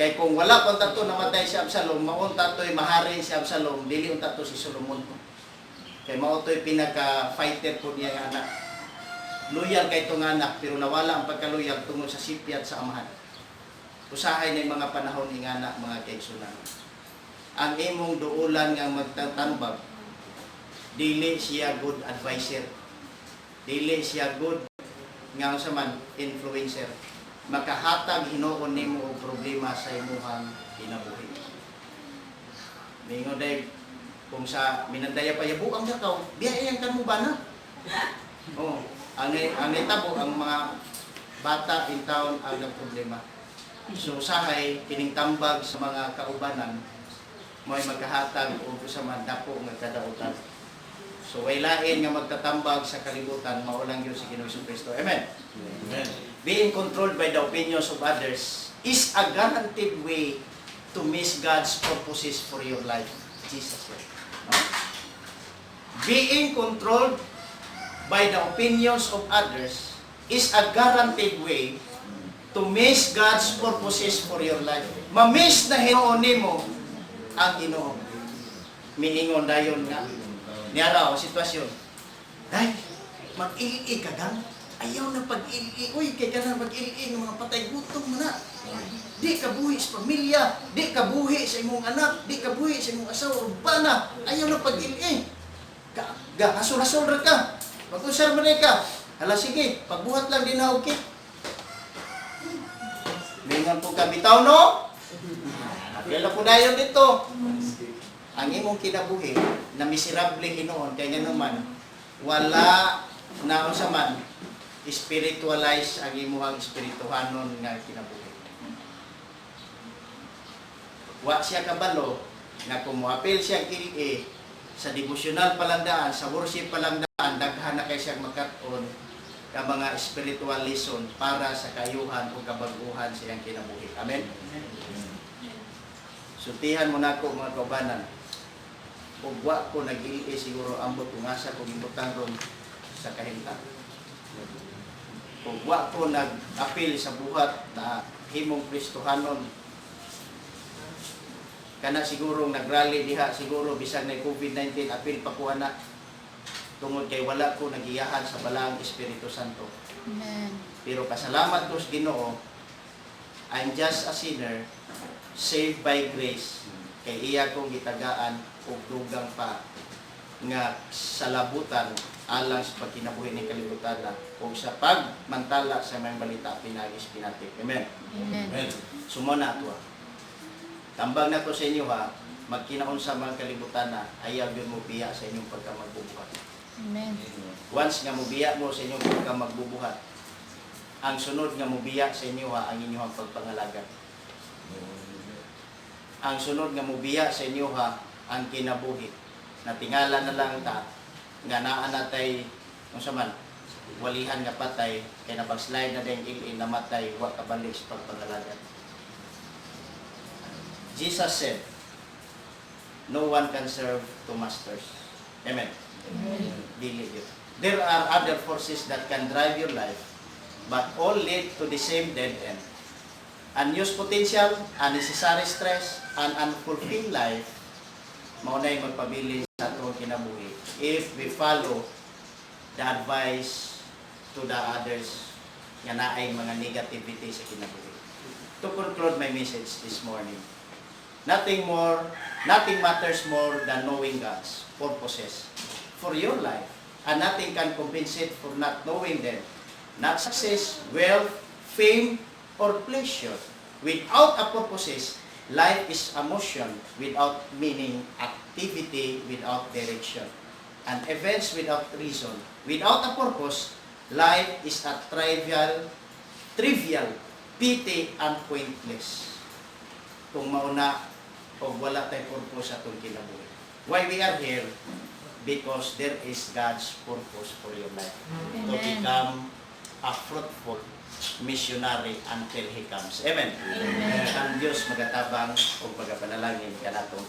Kay kung wala pang tato namatay si Absalom, maon tato'y mahari si Absalom, dili un tato si Solomon. Kay mao to'y pinaka-fighter po niya nga anak. Loyal kay itong anak, pero nawala ang pagkaluyal tungod sa sipyat sa amahan. Usahay na mga panahon ng anak, mga kaigsunan. Ang imong duulan nga magtatambag, dili siya good advisor. Dili siya good nga saman influencer. Makahatag hinuon nimo og problema sa imong kinabuhi. Mingon day kung sa minandaya pa yabuang dakaw, biyayan kan mo ba na? Ang itabo ang mga bata in town ang problema. So usahay kining tambag sa mga kaubanan mo'y magkahatag og sa man dako nga kadautan. So way lain nga magtatambag sa kalibutan mao lang gyud si Ginoong Kristo. Amen. Amen. Being controlled by the opinions of others is a guaranteed way to miss God's purposes for your life. Jesus said. No? Being controlled by the opinions of others is a guaranteed way to miss God's purposes for your life. Ma-miss na hinuon nimo ang Ginoo. Miingon dayon nga niara o sitwasyon. Ay, mag-ili ka gang. Ayaw na pag-ili. Uy, kay ka na mag-ili ng mga patay gutom mo na. Di ka buhi sa pamilya. Di ka buhi sa imong anak. Di ka buhi sa imong asawa. Urbana. Ayaw na pag-ili. Hasol-hasol ra ka. Mag-usar mo na ka. Hala, sige. Pagbuhat lang din na okay. Mingan po ka bitaw, no? Kailan po dayon dito. ang imong kinabuhi na miserable hinoon kay nga naman wala na unsa man spiritualize ang imong espirituhanon nga kinabuhi. Wa siya kabalo na kung moapil siya sa devotional palandaan, sa worship palandaan, daghan na kay siya makaton ka mga spiritual lesson para sa kayuhan o kabaguhan sa iyang kinabuhi. Amen? Sutihan mo na ako mga kaubanan. Kung wa ko nag-iili siguro ambot kung asa kung imbutang ron sa kahimtang. Kung wa ko nag-apil sa buhat na himong Kristohanon, kana siguro nagrally diha, siguro bisag na COVID-19, apil pa ko ana. Tungod kay wala ko nagiyahan sa balang Espiritu Santo. Amen. Pero pasalamat ko sa Ginoo, I'm just a sinner, saved by grace. Kay iya kong gitagaan og dugang pa nga salabutan alang sa pagkinabuhi ni kalibutan na o sa pagmantala sa mga balita pinagis pinatik. Amen. Amen. Sumo na ato. Tambang na to sa inyo ha, magkinaon sa mga kalibutan na ayaw yun mo biya sa inyong pagkamagbubuhat. Amen. Once nga mubiya mo sa inyong pagkamagbubuhat, ang sunod nga mubiya sa inyo ha, ang inyong pagpangalaga. Ang sunod nga mubiya sa inyo ha, ang kinabuhi. Natingala na lang ta, nga naa natay, kung saman, walihan nga patay, kay napag-slide na din ilin namatay, wa kabalik sa pagpangalaga. Jesus said, no one can serve two masters. Amen. Dili yun. There are other forces that can drive your life, but all lead to the same dead end. Unused potential, unnecessary stress, and unfulfilled life, maunay magpabilin sa atong kinabuhi if we follow the advice to the others nga naay mga negativity sa kinabuhi. To conclude my message this morning, nothing matters more than knowing God's purposes for your life, and nothing can compensate for not knowing them. Not success, wealth, fame, or pleasure. Without a purposes, life is a motion without meaning, activity without direction, and events without reason. Without a purpose, life is a trivial, petty, and pointless. Kung mauna o wala tayong purpose sa itong kinabuhi. Why we are here? Because there is God's purpose for your life. To Amen. become a fruitful missionary until He comes. Amen. Amen. Ang Diyos magatabang o magapanalangin ka natong